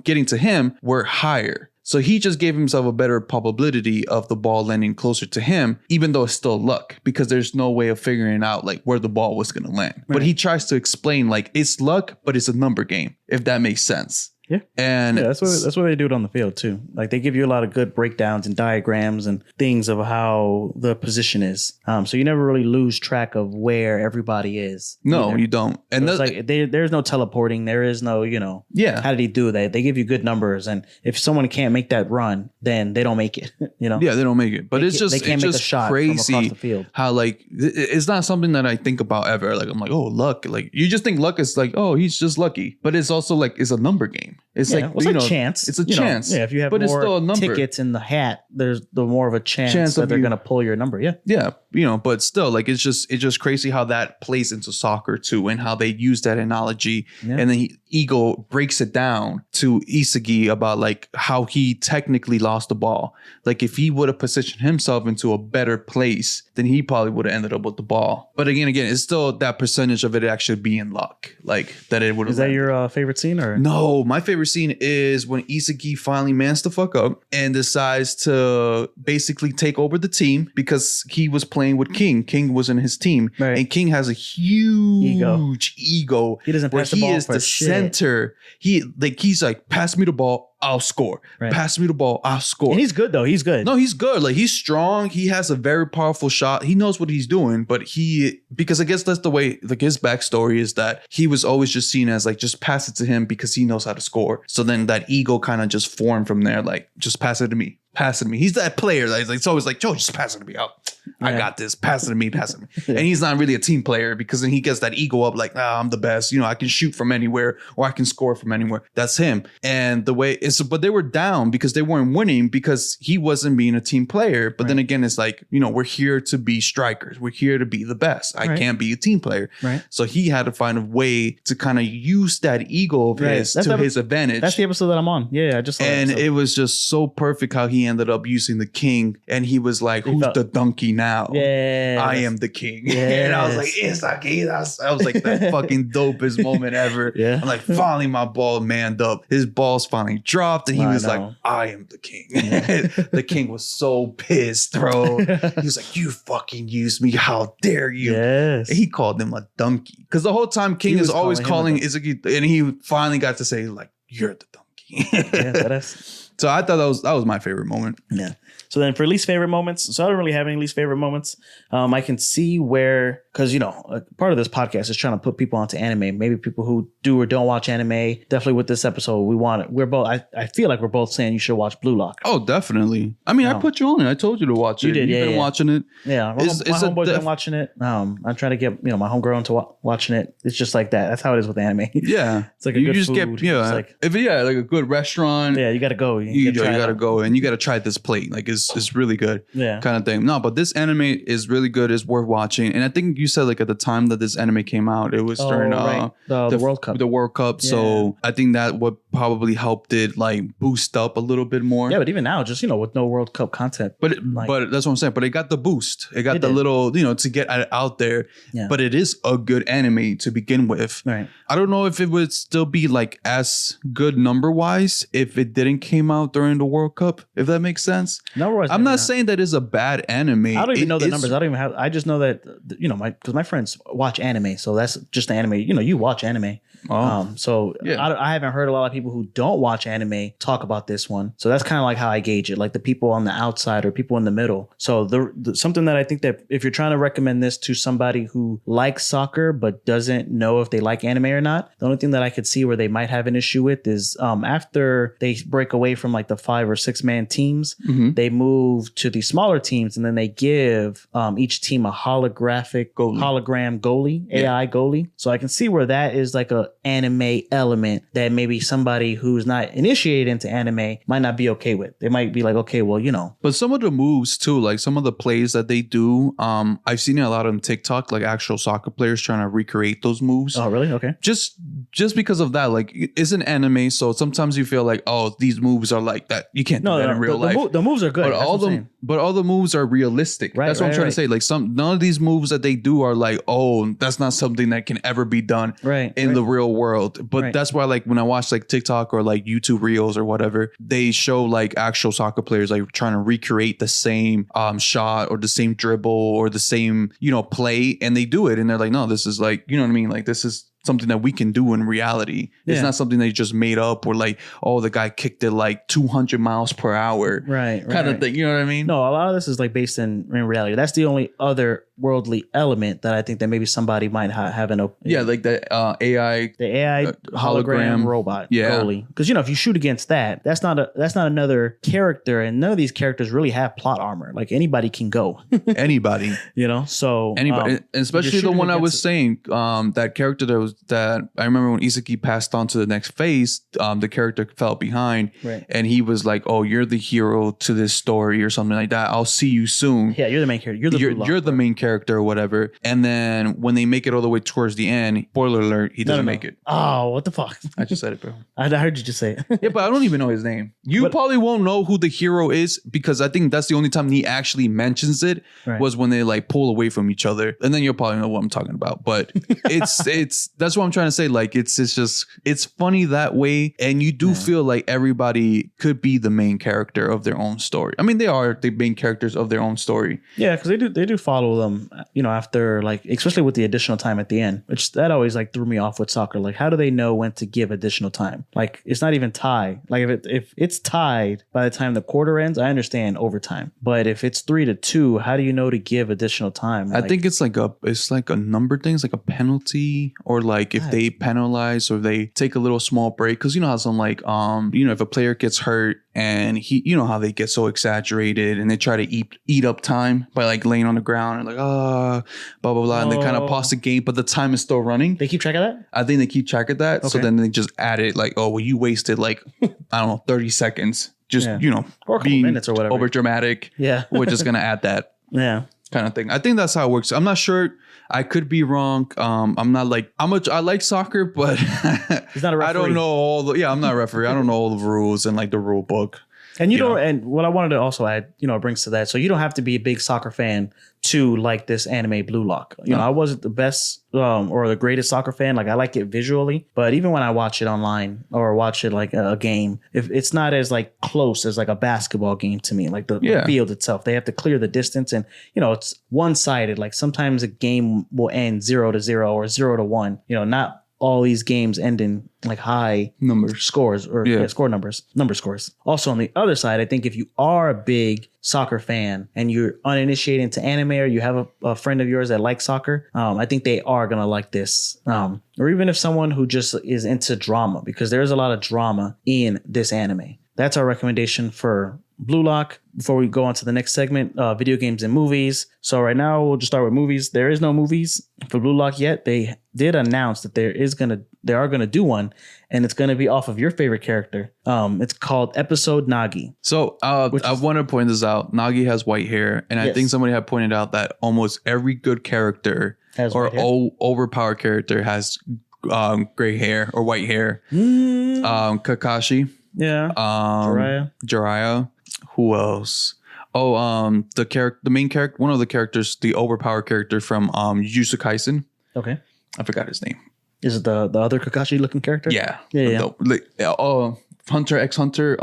S2: getting to him were higher. So he just gave himself a better probability of the ball landing closer to him, even though it's still luck, because there's no way of figuring out like where the ball was going to land. Right. But he tries to explain like it's luck, but it's a number game, if that makes sense.
S1: Yeah.
S2: And
S1: that's what they do it on the field too. Like they give you a lot of good breakdowns and diagrams and things of how the position is. So you never really lose track of where everybody is.
S2: No,
S1: either.
S2: You don't. And
S1: so it's like there's no teleporting. There is no, how did he do that? They give you good numbers. And if someone can't make that run, then they don't make it,
S2: Yeah, they don't make it. But they can't make a shot crazy from across the field. How like, it's not something that I think about ever. Like I'm like, oh, luck. Like you just think luck is like, oh, he's just lucky. But it's also like, it's a number game. It's like
S1: chance.
S2: It's a chance.
S1: If you have more
S2: it's still a number.
S1: Tickets in the hat, there's the more of a chance that they're going to pull your number.
S2: Yeah. But still, like it's just crazy how that plays into soccer too, and how they use that analogy, and then Ego breaks it down to Isagi about like how he technically lost the ball. Like if he would have positioned himself into a better place, then he probably would have ended up with the ball. But again, it's still that percentage of it actually being luck, like that it would have.
S1: Is that your favorite scene or
S2: no? My favorite scene is when Isagi finally mans the fuck up and decides to basically take over the team because he was playing with King. King was in his team, right. And King has a huge ego.
S1: He doesn't pass the ball for shit.
S2: Center. He's like, pass me the ball, I'll score. Right. Pass me the ball, I'll score.
S1: And he's good though. He's good.
S2: No, he's good. Like he's strong. He has a very powerful shot. He knows what he's doing, but because I guess that's the way, like his backstory is that he was always just seen as like, just pass it to him because he knows how to score. So then that ego kind of just formed from there. Like, just pass it to me. Pass it to me. He's that player that it's always like, Joe, just pass it to me. I got this. Pass it to me. Pass it to me. And he's not really a team player because then he gets that ego up like, I'm the best. I can shoot from anywhere or I can score from anywhere. That's him. And the way is, but they were down because they weren't winning because he wasn't being a team player. But then again, it's like, we're here to be strikers. We're here to be the best. I can't be a team player.
S1: Right.
S2: So he had to find a way to kind of use that ego of his to his advantage.
S1: That's the episode that I'm on. Yeah, I just saw
S2: and it was just so perfect how he ended up using the king, and he was like, "Who's the donkey now?
S1: Yeah,
S2: I am the king." And I was like, "Isagi!" I was like, "That fucking dopest moment ever." Yeah, I'm like, finally, my ball manned up. His balls finally dropped, and he was like, "I am the king." Yeah. The king was so pissed, bro. He was like, "You fucking used me! How dare you?"
S1: Yes,
S2: and he called him a donkey because the whole time King is always calling Isagi, and he finally got to say like, "You're the donkey."
S1: Yeah, that is.
S2: So I thought that was my favorite moment.
S1: Yeah. So then for least favorite moments, so I don't really have any least favorite moments. I can see where, because, part of this podcast is trying to put people onto anime. Maybe people who do or don't watch anime. Definitely with this episode, we're both, I feel like we're both saying you should watch Blue Lock.
S2: Oh, definitely. I mean, I put you on it. I told you to watch it.
S1: You did,
S2: You've been watching it.
S1: Yeah. My homeboy's been watching it. I'm trying to get, my homegirl into watching it. It's just like that. That's how it is with anime.
S2: Yeah.
S1: It's like a good food.
S2: Like a good restaurant.
S1: Yeah, you got to go.
S2: You got to go and you got to try this plate. Like it's really good.
S1: Yeah.
S2: Kind of thing. No, but this anime is really good. It's worth watching. And I think you said like at the time that this anime came out, it was during
S1: the World Cup.
S2: The World Cup. Yeah. So I think that would probably helped it like boost up a little bit more.
S1: Yeah, but even now, just with no World Cup content.
S2: But that's what I'm saying. But it got the boost. It got the little, to get out there. Yeah. But it is a good anime to begin with.
S1: Right.
S2: I don't know if it would still be like as good number wise if it didn't came out during the World Cup, if that makes sense.
S1: I'm
S2: not saying that it's a bad anime.
S1: I don't even know the numbers. I don't even have. I just know that because my friends watch anime, so that's just the anime. You watch anime.
S2: Oh.
S1: So yeah. I haven't heard a lot of people who don't watch anime talk about this one. So that's kind of like how I gauge it, like the people on the outside or people in the middle. So the something that I think that if you're trying to recommend this to somebody who likes soccer but doesn't know if they like anime or not, the only thing that I could see where they might have an issue with is after they break away from like the 5 or 6 man teams, they move to the smaller teams, and then they give each team a hologram goalie, AI goalie. So I can see where that is like a anime element that maybe somebody who's not initiated into anime might not be okay with. They might be like, okay, well,
S2: But some of the moves too, like some of the plays that they do, I've seen it a lot on TikTok, like actual soccer players trying to recreate those moves.
S1: Oh, really? Okay.
S2: Just because of that, like it's an anime, so sometimes you feel like, oh, these moves are like that. You can't do that in real life.
S1: The moves are good.
S2: But all the moves are realistic. Right, that's what I'm trying to say. Like none of these moves that they do are like, oh, that's not something that can ever be done in the real real world. But that's why, like, when I watch like TikTok or like YouTube Reels or whatever, they show like actual soccer players like trying to recreate the same shot or the same dribble or the same, you know, play, and they do it, and they're like, no, this is like, you know what I mean, like this is something that we can do in reality. It's not something they just made up, or like, oh, the guy kicked it like 200 miles per hour, kind of thing. You know what I mean?
S1: No, a lot of this is like based in reality. That's the only other worldly element that I think that maybe somebody might have an
S2: like the AI,
S1: hologram robot goalie. Because, you know, if you shoot against that, that's not another character, and none of these characters really have plot armor. Like anybody can go.
S2: Anybody,
S1: you know. So
S2: anybody, especially the one I was saying, that character that I remember when Isaki passed on to the next phase, the character fell behind, and he was like, "Oh, you're the hero to this story," or something like that. I'll see you soon.
S1: Yeah, you're the main character. You're
S2: the main character or whatever. And then when they make it all the way towards the end, spoiler alert, he doesn't make it.
S1: Oh, what the fuck?
S2: I just said it, bro.
S1: I heard you just say it.
S2: Yeah, but I don't even know his name. You probably won't know who the hero is, because I think that's the only time he actually mentions it was when they like pull away from each other, and then you'll probably know what I'm talking about. But it's that's what I'm trying to say. Like it's funny that way, and you do feel like everybody could be the main character of their own story. I mean, they are the main characters of their own story.
S1: Yeah, because they do follow them, you know, after, like, especially with the additional time at the end, which that always like threw me off with soccer. Like, how do they know when to give additional time? Like, it's not even tie. Like, if it's tied by the time the quarter ends, I understand overtime. But if it's 3-2, how do you know to give additional time?
S2: I think it's like a number thing. It's like a penalty, or like if they penalize or they take a little small break, because you know how some like you know, if a player gets hurt and he, you know how they get so exaggerated and they try to eat up time by like laying on the ground and like blah blah blah, and they kind of pause the game, but the time is still running.
S1: They keep track of that?
S2: I think they keep track of that. Okay. So then they just add it like, oh well, you wasted like I don't know, 30 seconds just you know,
S1: or a couple minutes or whatever,
S2: over dramatic. Yeah, we're just gonna add that.
S1: Yeah,
S2: kind of thing. I think that's how it works. I'm not sure. I could be wrong. I'm not like I like soccer, but
S1: he's not a referee.
S2: I don't know all the. Yeah, I'm not a referee. I don't know all the rules and like the rule book.
S1: And you don't. And what I wanted to also add, you know, it brings to that. So you don't have to be a big soccer fan to like this anime Blue Lock. You know, I wasn't the best or the greatest soccer fan. Like, I like it visually, but even when I watch it online or watch it like a game, if it's not as like close as like a basketball game to me, like the field itself, they have to clear the distance, and you know, it's one-sided. Like sometimes a game will end 0-0 or 0-1. You know, not all these games end in like high scores or number scores. Also on the other side, I think if you are a big soccer fan and you're uninitiated into anime, or you have a friend of yours that likes soccer, I think they are going to like this. Or even if someone who just is into drama, because there's a lot of drama in this anime. That's our recommendation for Blue Lock. Before we go on to the next segment, video games and movies. So right now we'll just start with movies. There is no movies for Blue Lock yet. They did announce that they are gonna do one, and it's gonna be off of your favorite character. It's called Episode Nagi.
S2: So I want to point this out. Nagi has white hair, and I think somebody had pointed out that almost every good character or overpowered character has gray hair or white hair. Kakashi.
S1: Yeah.
S2: Jiraiya. Who else? Oh, the main character, one of the characters, the overpowered character from Jujutsu Kaisen.
S1: Okay.
S2: I forgot his name.
S1: Is it the other Kakashi looking character?
S2: Yeah.
S1: Yeah.
S2: Hunter x Hunter.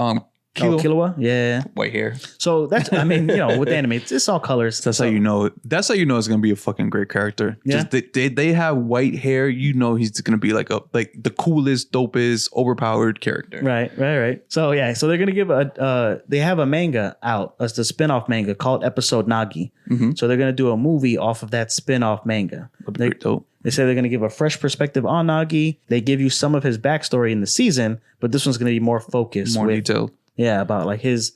S1: Killua? Yeah.
S2: White hair.
S1: So that's, I mean, you know, with anime, it's all colors.
S2: That's how you know. That's how you know it's gonna be a fucking great character. Yeah. Just they have white hair. You know he's gonna be like the coolest, dopest, overpowered character.
S1: Right. So yeah. So they're gonna give they have a manga out. It's the spin-off manga called Episode Nagi. Mm-hmm. So they're gonna do a movie off of that spin-off manga.
S2: Dope.
S1: They say they're going to give a fresh perspective on Nagi. They give you some of his backstory in the season, but this one's going to be more focused.
S2: More detailed.
S1: Yeah, about like his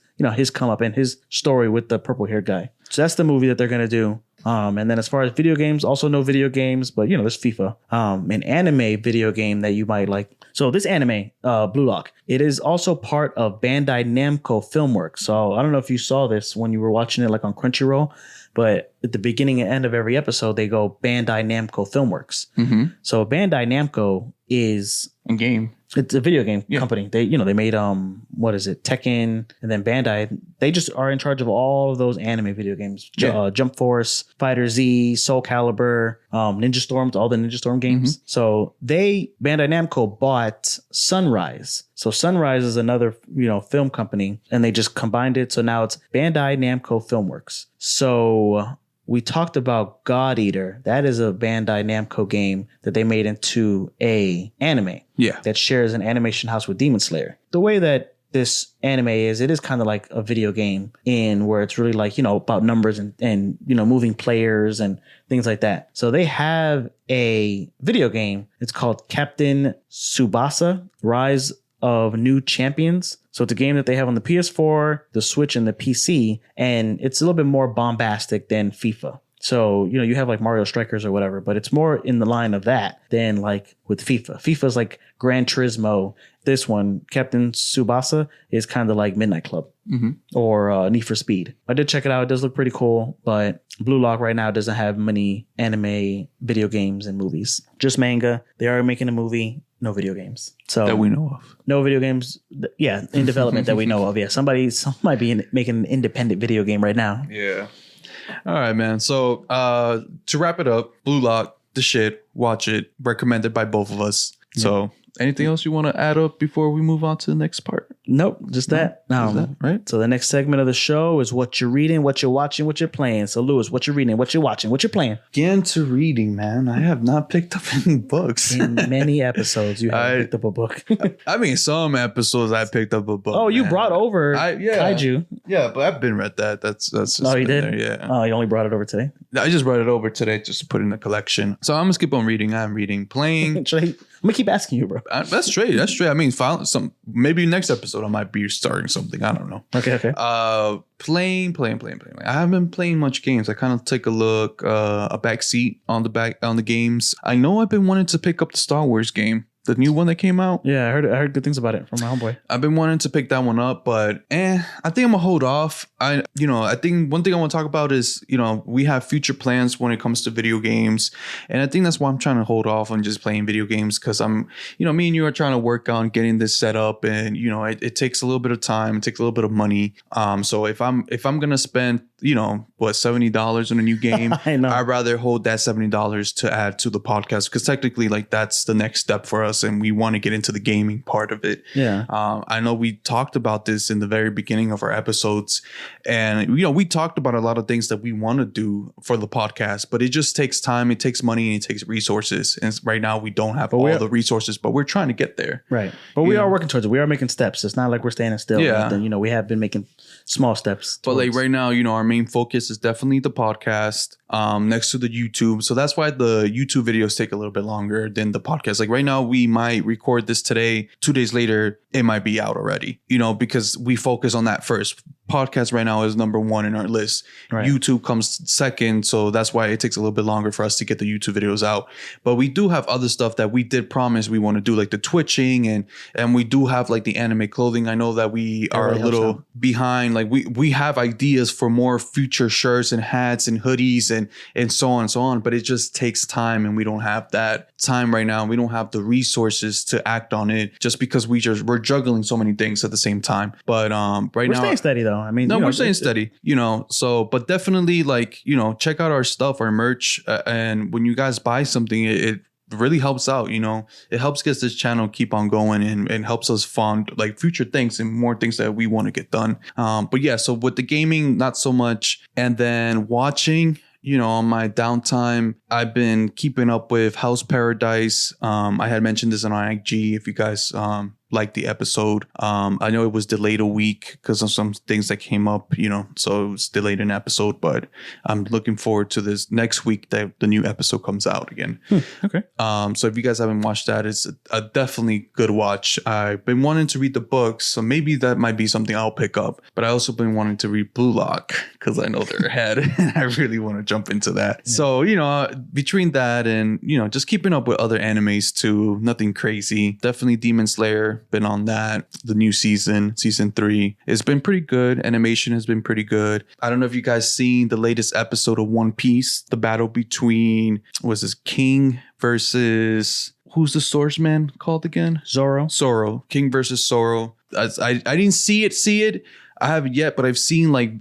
S1: come up and his story with the purple haired guy. So that's the movie that they're going to do. And then as far as video games, also no video games, but you know, there's FIFA. An anime video game that you might like. So this anime, Blue Lock, it is also part of Bandai Namco Filmworks. So I don't know if you saw this when you were watching it like on Crunchyroll, but at the beginning and end of every episode, they go Bandai Namco Filmworks. Mm-hmm. So Bandai Namco is
S2: a game.
S1: It's a video game company. They made what is it, Tekken, and then Bandai. They just are in charge of all of those anime video games. Jump Force, Fighter Z, Soul Calibur, Ninja Storm, all the Ninja Storm games. So Bandai Namco bought Sunrise. So Sunrise is another film company, and they just combined it. So now it's Bandai Namco Filmworks. So we talked about God Eater. That is a Bandai Namco game that they made into a anime. Yeah. That shares an animation house with Demon Slayer. The way that this anime is, it is kind of like a video game in where it's really like, about numbers and moving players and things like that. So they have a video game. It's called Captain Tsubasa Rise of New Champions. So it's a game that they have on the PS4, the Switch, and the PC, and it's a little bit more bombastic than FIFA. So, you have like Mario Strikers or whatever, but it's more in the line of that than like with FIFA. FIFA's like Gran Turismo. This one, Captain Tsubasa, is kind of like Midnight Club or Need for Speed. I did check it out. It does look pretty cool, but Blue Lock right now doesn't have many anime video games and movies. Just manga. They are making a movie. No video games. So
S2: that we know of.
S1: No video games. Yeah, in development that we know of. Yeah, somebody might be making an independent video game right now.
S2: Yeah. All right, man. So to wrap it up, Blue Lock, the shit. Watch it. Recommended by both of us. Yeah. So anything else you want to add up before we move on to the next part?
S1: Nope, just that. Right. So the next segment of the show is what you're reading, what you're watching, what you're playing. So Lewis, what you're reading, what you're watching, what you're playing.
S2: Get into reading, man. I have not picked up any books.
S1: In many episodes, you have picked up a book.
S2: I mean, some episodes I picked up a book.
S1: Oh, you brought over Kaiju.
S2: Yeah, but I've been read that. That's just
S1: you did?
S2: There, yeah.
S1: Oh, you only brought it over today?
S2: I just brought it over today just to put in the collection. So I'm going to skip on reading. I'm reading. Playing.
S1: I'm going to keep asking you, bro.
S2: That's straight. I mean, maybe next episode I might be starting something. I don't know.
S1: Okay.
S2: Playing. I haven't been playing much games. I kind of take a look, a back seat on the games. I know I've been wanting to pick up the Star Wars game. The new one that came out.
S1: Yeah, I heard good things about it from my homeboy.
S2: I've been wanting to pick that one up, but I think I'm gonna hold off. I think one thing I want to talk about is, we have future plans when it comes to video games. And I think that's why I'm trying to hold off on just playing video games, because I'm, me and you are trying to work on getting this set up, and, it takes a little bit of time, it takes a little bit of money. So if I'm gonna spend, $70 on a new game, I'd rather hold that $70 to add to the podcast, because technically that's the next step for us, and we want to get into the gaming part of it.
S1: Yeah.
S2: I know we talked about this in the very beginning of our episodes, and we talked about a lot of things that we want to do for the podcast, but it just takes time, it takes money, and it takes resources. And right now we don't have all the resources, but we're trying to get there.
S1: Right. But we are working towards it. We are making steps. It's not like we're standing still.
S2: Yeah.
S1: We have been making small steps.
S2: But right now, our main focus is definitely the podcast, next to the YouTube. So that's why the YouTube videos take a little bit longer than the podcast. Right now, we might record this today. 2 days later, it might be out already, because we focus on that first. Podcast right now is number one in our list. Right. YouTube comes second. So that's why it takes a little bit longer for us to get the YouTube videos out. But we do have other stuff that we did promise we want to do, like the twitching, and we do have the anime clothing. I know that we are a little behind. We have ideas for more future shirts and hats and hoodies and so on and so on. But it just takes time, and we don't have that time right now. We don't have the resources to act on it, just because we're juggling so many things at the same time. But
S1: we're staying steady though. I mean,
S2: we're staying steady, so, but definitely check out our stuff, our merch. And when you guys buy something, it really helps out, it helps get this channel keep on going, and helps us fund future things and more things that we want to get done. But yeah, so with the gaming, not so much. And then watching, on my downtime, I've been keeping up with House Paradise. I had mentioned this on IG. If you guys like the episode, I know it was delayed a week because of some things that came up, so it was delayed an episode. But I'm looking forward to this next week that the new episode comes out again.
S1: Okay.
S2: So if you guys haven't watched that, it's a definitely good watch. I've been wanting to read the books, so maybe that might be something I'll pick up. But I also been wanting to read Blue Lock because I know they're ahead, and I really want to jump into that. Yeah. So between that and just keeping up with other animes too, nothing crazy. Definitely Demon Slayer. Been on that. The new season 3, it's been pretty good. Animation has been pretty good. I don't know if you guys seen the latest episode of One Piece, the battle between King versus who's the swordsman called again? Zoro. King versus Zoro. I didn't see it. I haven't yet, but I've seen like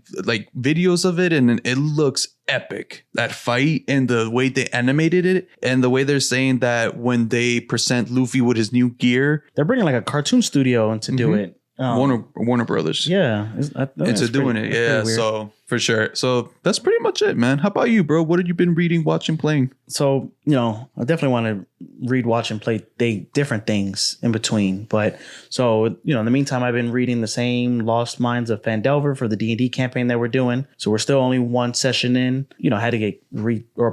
S2: videos of it, and it looks epic. That fight and the way they animated it, and the way they're saying that when they present Luffy with his new gear,
S1: they're bringing like a cartoon studio in to do it.
S2: Warner Brothers.
S1: Yeah,
S2: into doing it. Yeah, so for sure. So that's pretty much it, man. How about you, bro? What have you been reading, watching, playing?
S1: So, I definitely want to read, watch, and play different things in between. But so, in the meantime, I've been reading the same Lost Mines of Phandelver for the D&D campaign that we're doing. So we're still only one session in. Had to get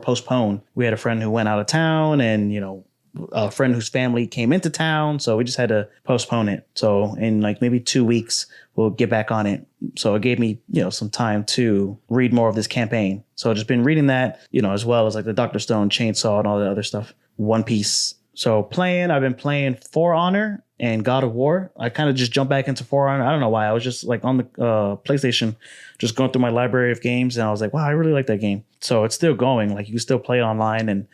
S1: postponed. We had a friend who went out of town, and a friend whose family came into town, so we just had to postpone it. So in like maybe 2 weeks, we'll get back on it. So it gave me, some time to read more of this campaign. So I've just been reading that, as well as like the Dr. Stone Chainsaw and all the other stuff. One Piece. So I've been playing For Honor and God of War. I kind of just jumped back into For Honor. I don't know why. I was just like on the PlayStation, just going through my library of games, and I was like, wow, I really like that game. So it's still going. Like you can still play online, and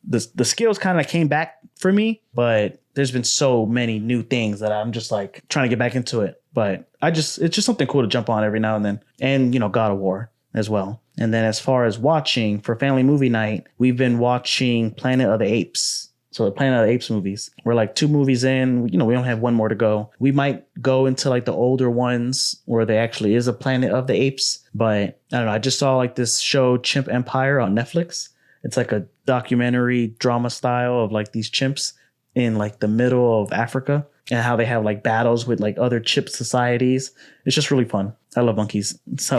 S1: the skills kind of came back for me, but there's been so many new things that I'm just like trying to get back into it. But it's just something cool to jump on every now and then. And, God of War as well. And then as far as watching for family movie night, we've been watching Planet of the Apes. So the Planet of the Apes movies. We're like 2 movies in, we only have 1 more to go. We might go into like the older ones where there actually is a Planet of the Apes. But I don't know. I just saw like this show Chimp Empire on Netflix. It's like a documentary drama style of like these chimps in like the middle of Africa, and how they have like battles with like other chimp societies. It's just really fun. I love monkeys. So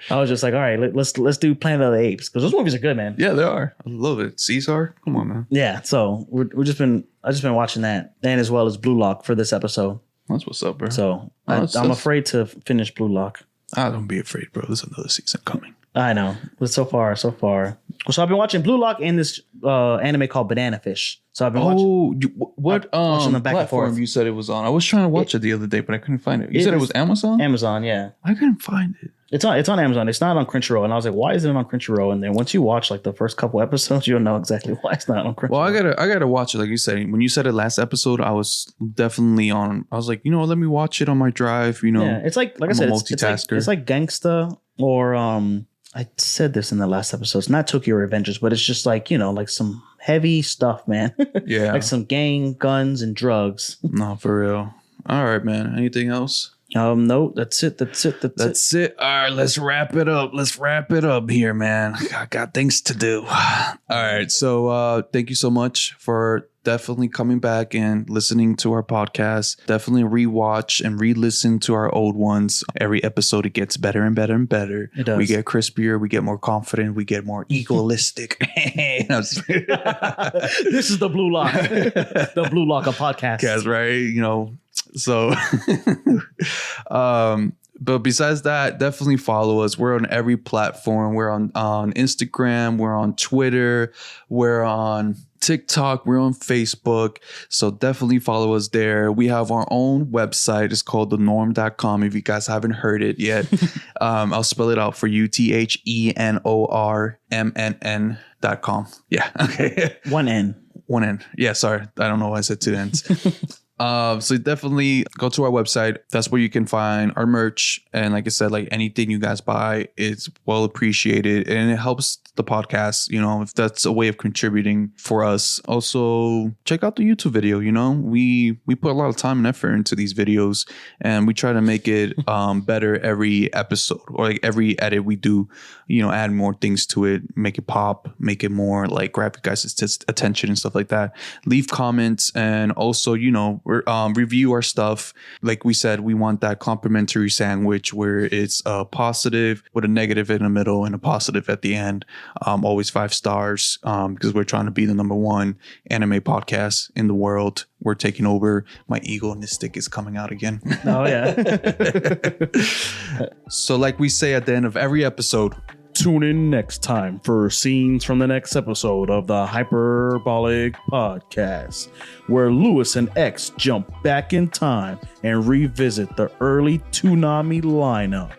S1: I was just like, all right, let's do Planet of the Apes, because those movies are good, man.
S2: Yeah, they are. I love it. Caesar, come on, man.
S1: Yeah. So I've just been watching that, and as well as Blue Lock for this episode.
S2: That's what's up, bro.
S1: So I'm afraid to finish Blue Lock.
S2: Don't be afraid, bro. There's another season coming.
S1: I know, but so far. So I've been watching Blue Lock and this anime called Banana Fish. So I've been watching.
S2: What
S1: watching them back and
S2: platform
S1: forth.
S2: You said it was on? I was trying to watch it the other day, but I couldn't find it. You said it was Amazon?
S1: Amazon, yeah.
S2: I couldn't find it.
S1: It's on Amazon. It's not on Crunchyroll. And I was like, why isn't it on Crunchyroll? And then once you watch like the first couple episodes, you'll know exactly why it's not on Crunchyroll.
S2: Well, I gotta watch it. Like you said, when you said it last episode, I was definitely on. I was like, let me watch it on my drive.
S1: Yeah, it's like I said,
S2: multitasker.
S1: It's like Gangsta, or I said this in the last episode. It's not Tokyo Revengers, but it's just like, like some heavy stuff, man.
S2: Yeah.
S1: Like some gang, guns, and drugs.
S2: No, for real. All right, man. Anything else?
S1: No, that's it. That's
S2: it. All right, let's wrap it up here, man. I got things to do. All right. So thank you so much for definitely coming back and listening to our podcast. Definitely rewatch and re-listen to our old ones. Every episode, it gets better and better and better.
S1: It does.
S2: We get crispier. We get more confident. We get more egoistic.
S1: This is the Blue Lock. The Blue Lock of podcast.
S2: Yes, right? So, but besides that, definitely follow us. We're on every platform. We're on Instagram. We're on Twitter. We're on TikTok. We're on Facebook. So definitely follow us there. We have our own website. It's called thenorm.com. If you guys haven't heard it yet, I'll spell it out for you. ThenorMNN.com. Yeah. Okay.
S1: One N.
S2: Yeah. Sorry. I don't know why I said 2 N's. So definitely go to our website. That's where you can find our merch. And like I said, like anything you guys buy, it's well appreciated, and it helps the podcast, if that's a way of contributing for us. Also, check out the YouTube video. We put a lot of time and effort into these videos, and we try to make it better every episode, or like every edit we do, add more things to it, make it pop, make it more like grab you guys' attention and stuff like that. Leave comments, and also, review our stuff. Like we said, we want that complimentary sandwich where it's a positive with a negative in the middle and a positive at the end. Always 5 stars, because we're trying to be the #1 anime podcast in the world. We're taking over. My egoistic is coming out again.
S1: Oh yeah.
S2: So like we say at the end of every episode,
S1: tune in next time for scenes from the next episode of the Hyperbolic Podcast, where Lewis and X jump back in time and revisit the early Toonami lineup.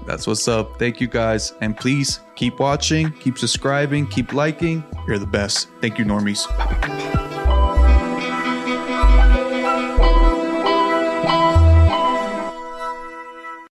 S2: That's what's up. Thank you guys. And please keep watching, keep subscribing, keep liking. You're the best. Thank you, normies. Bye.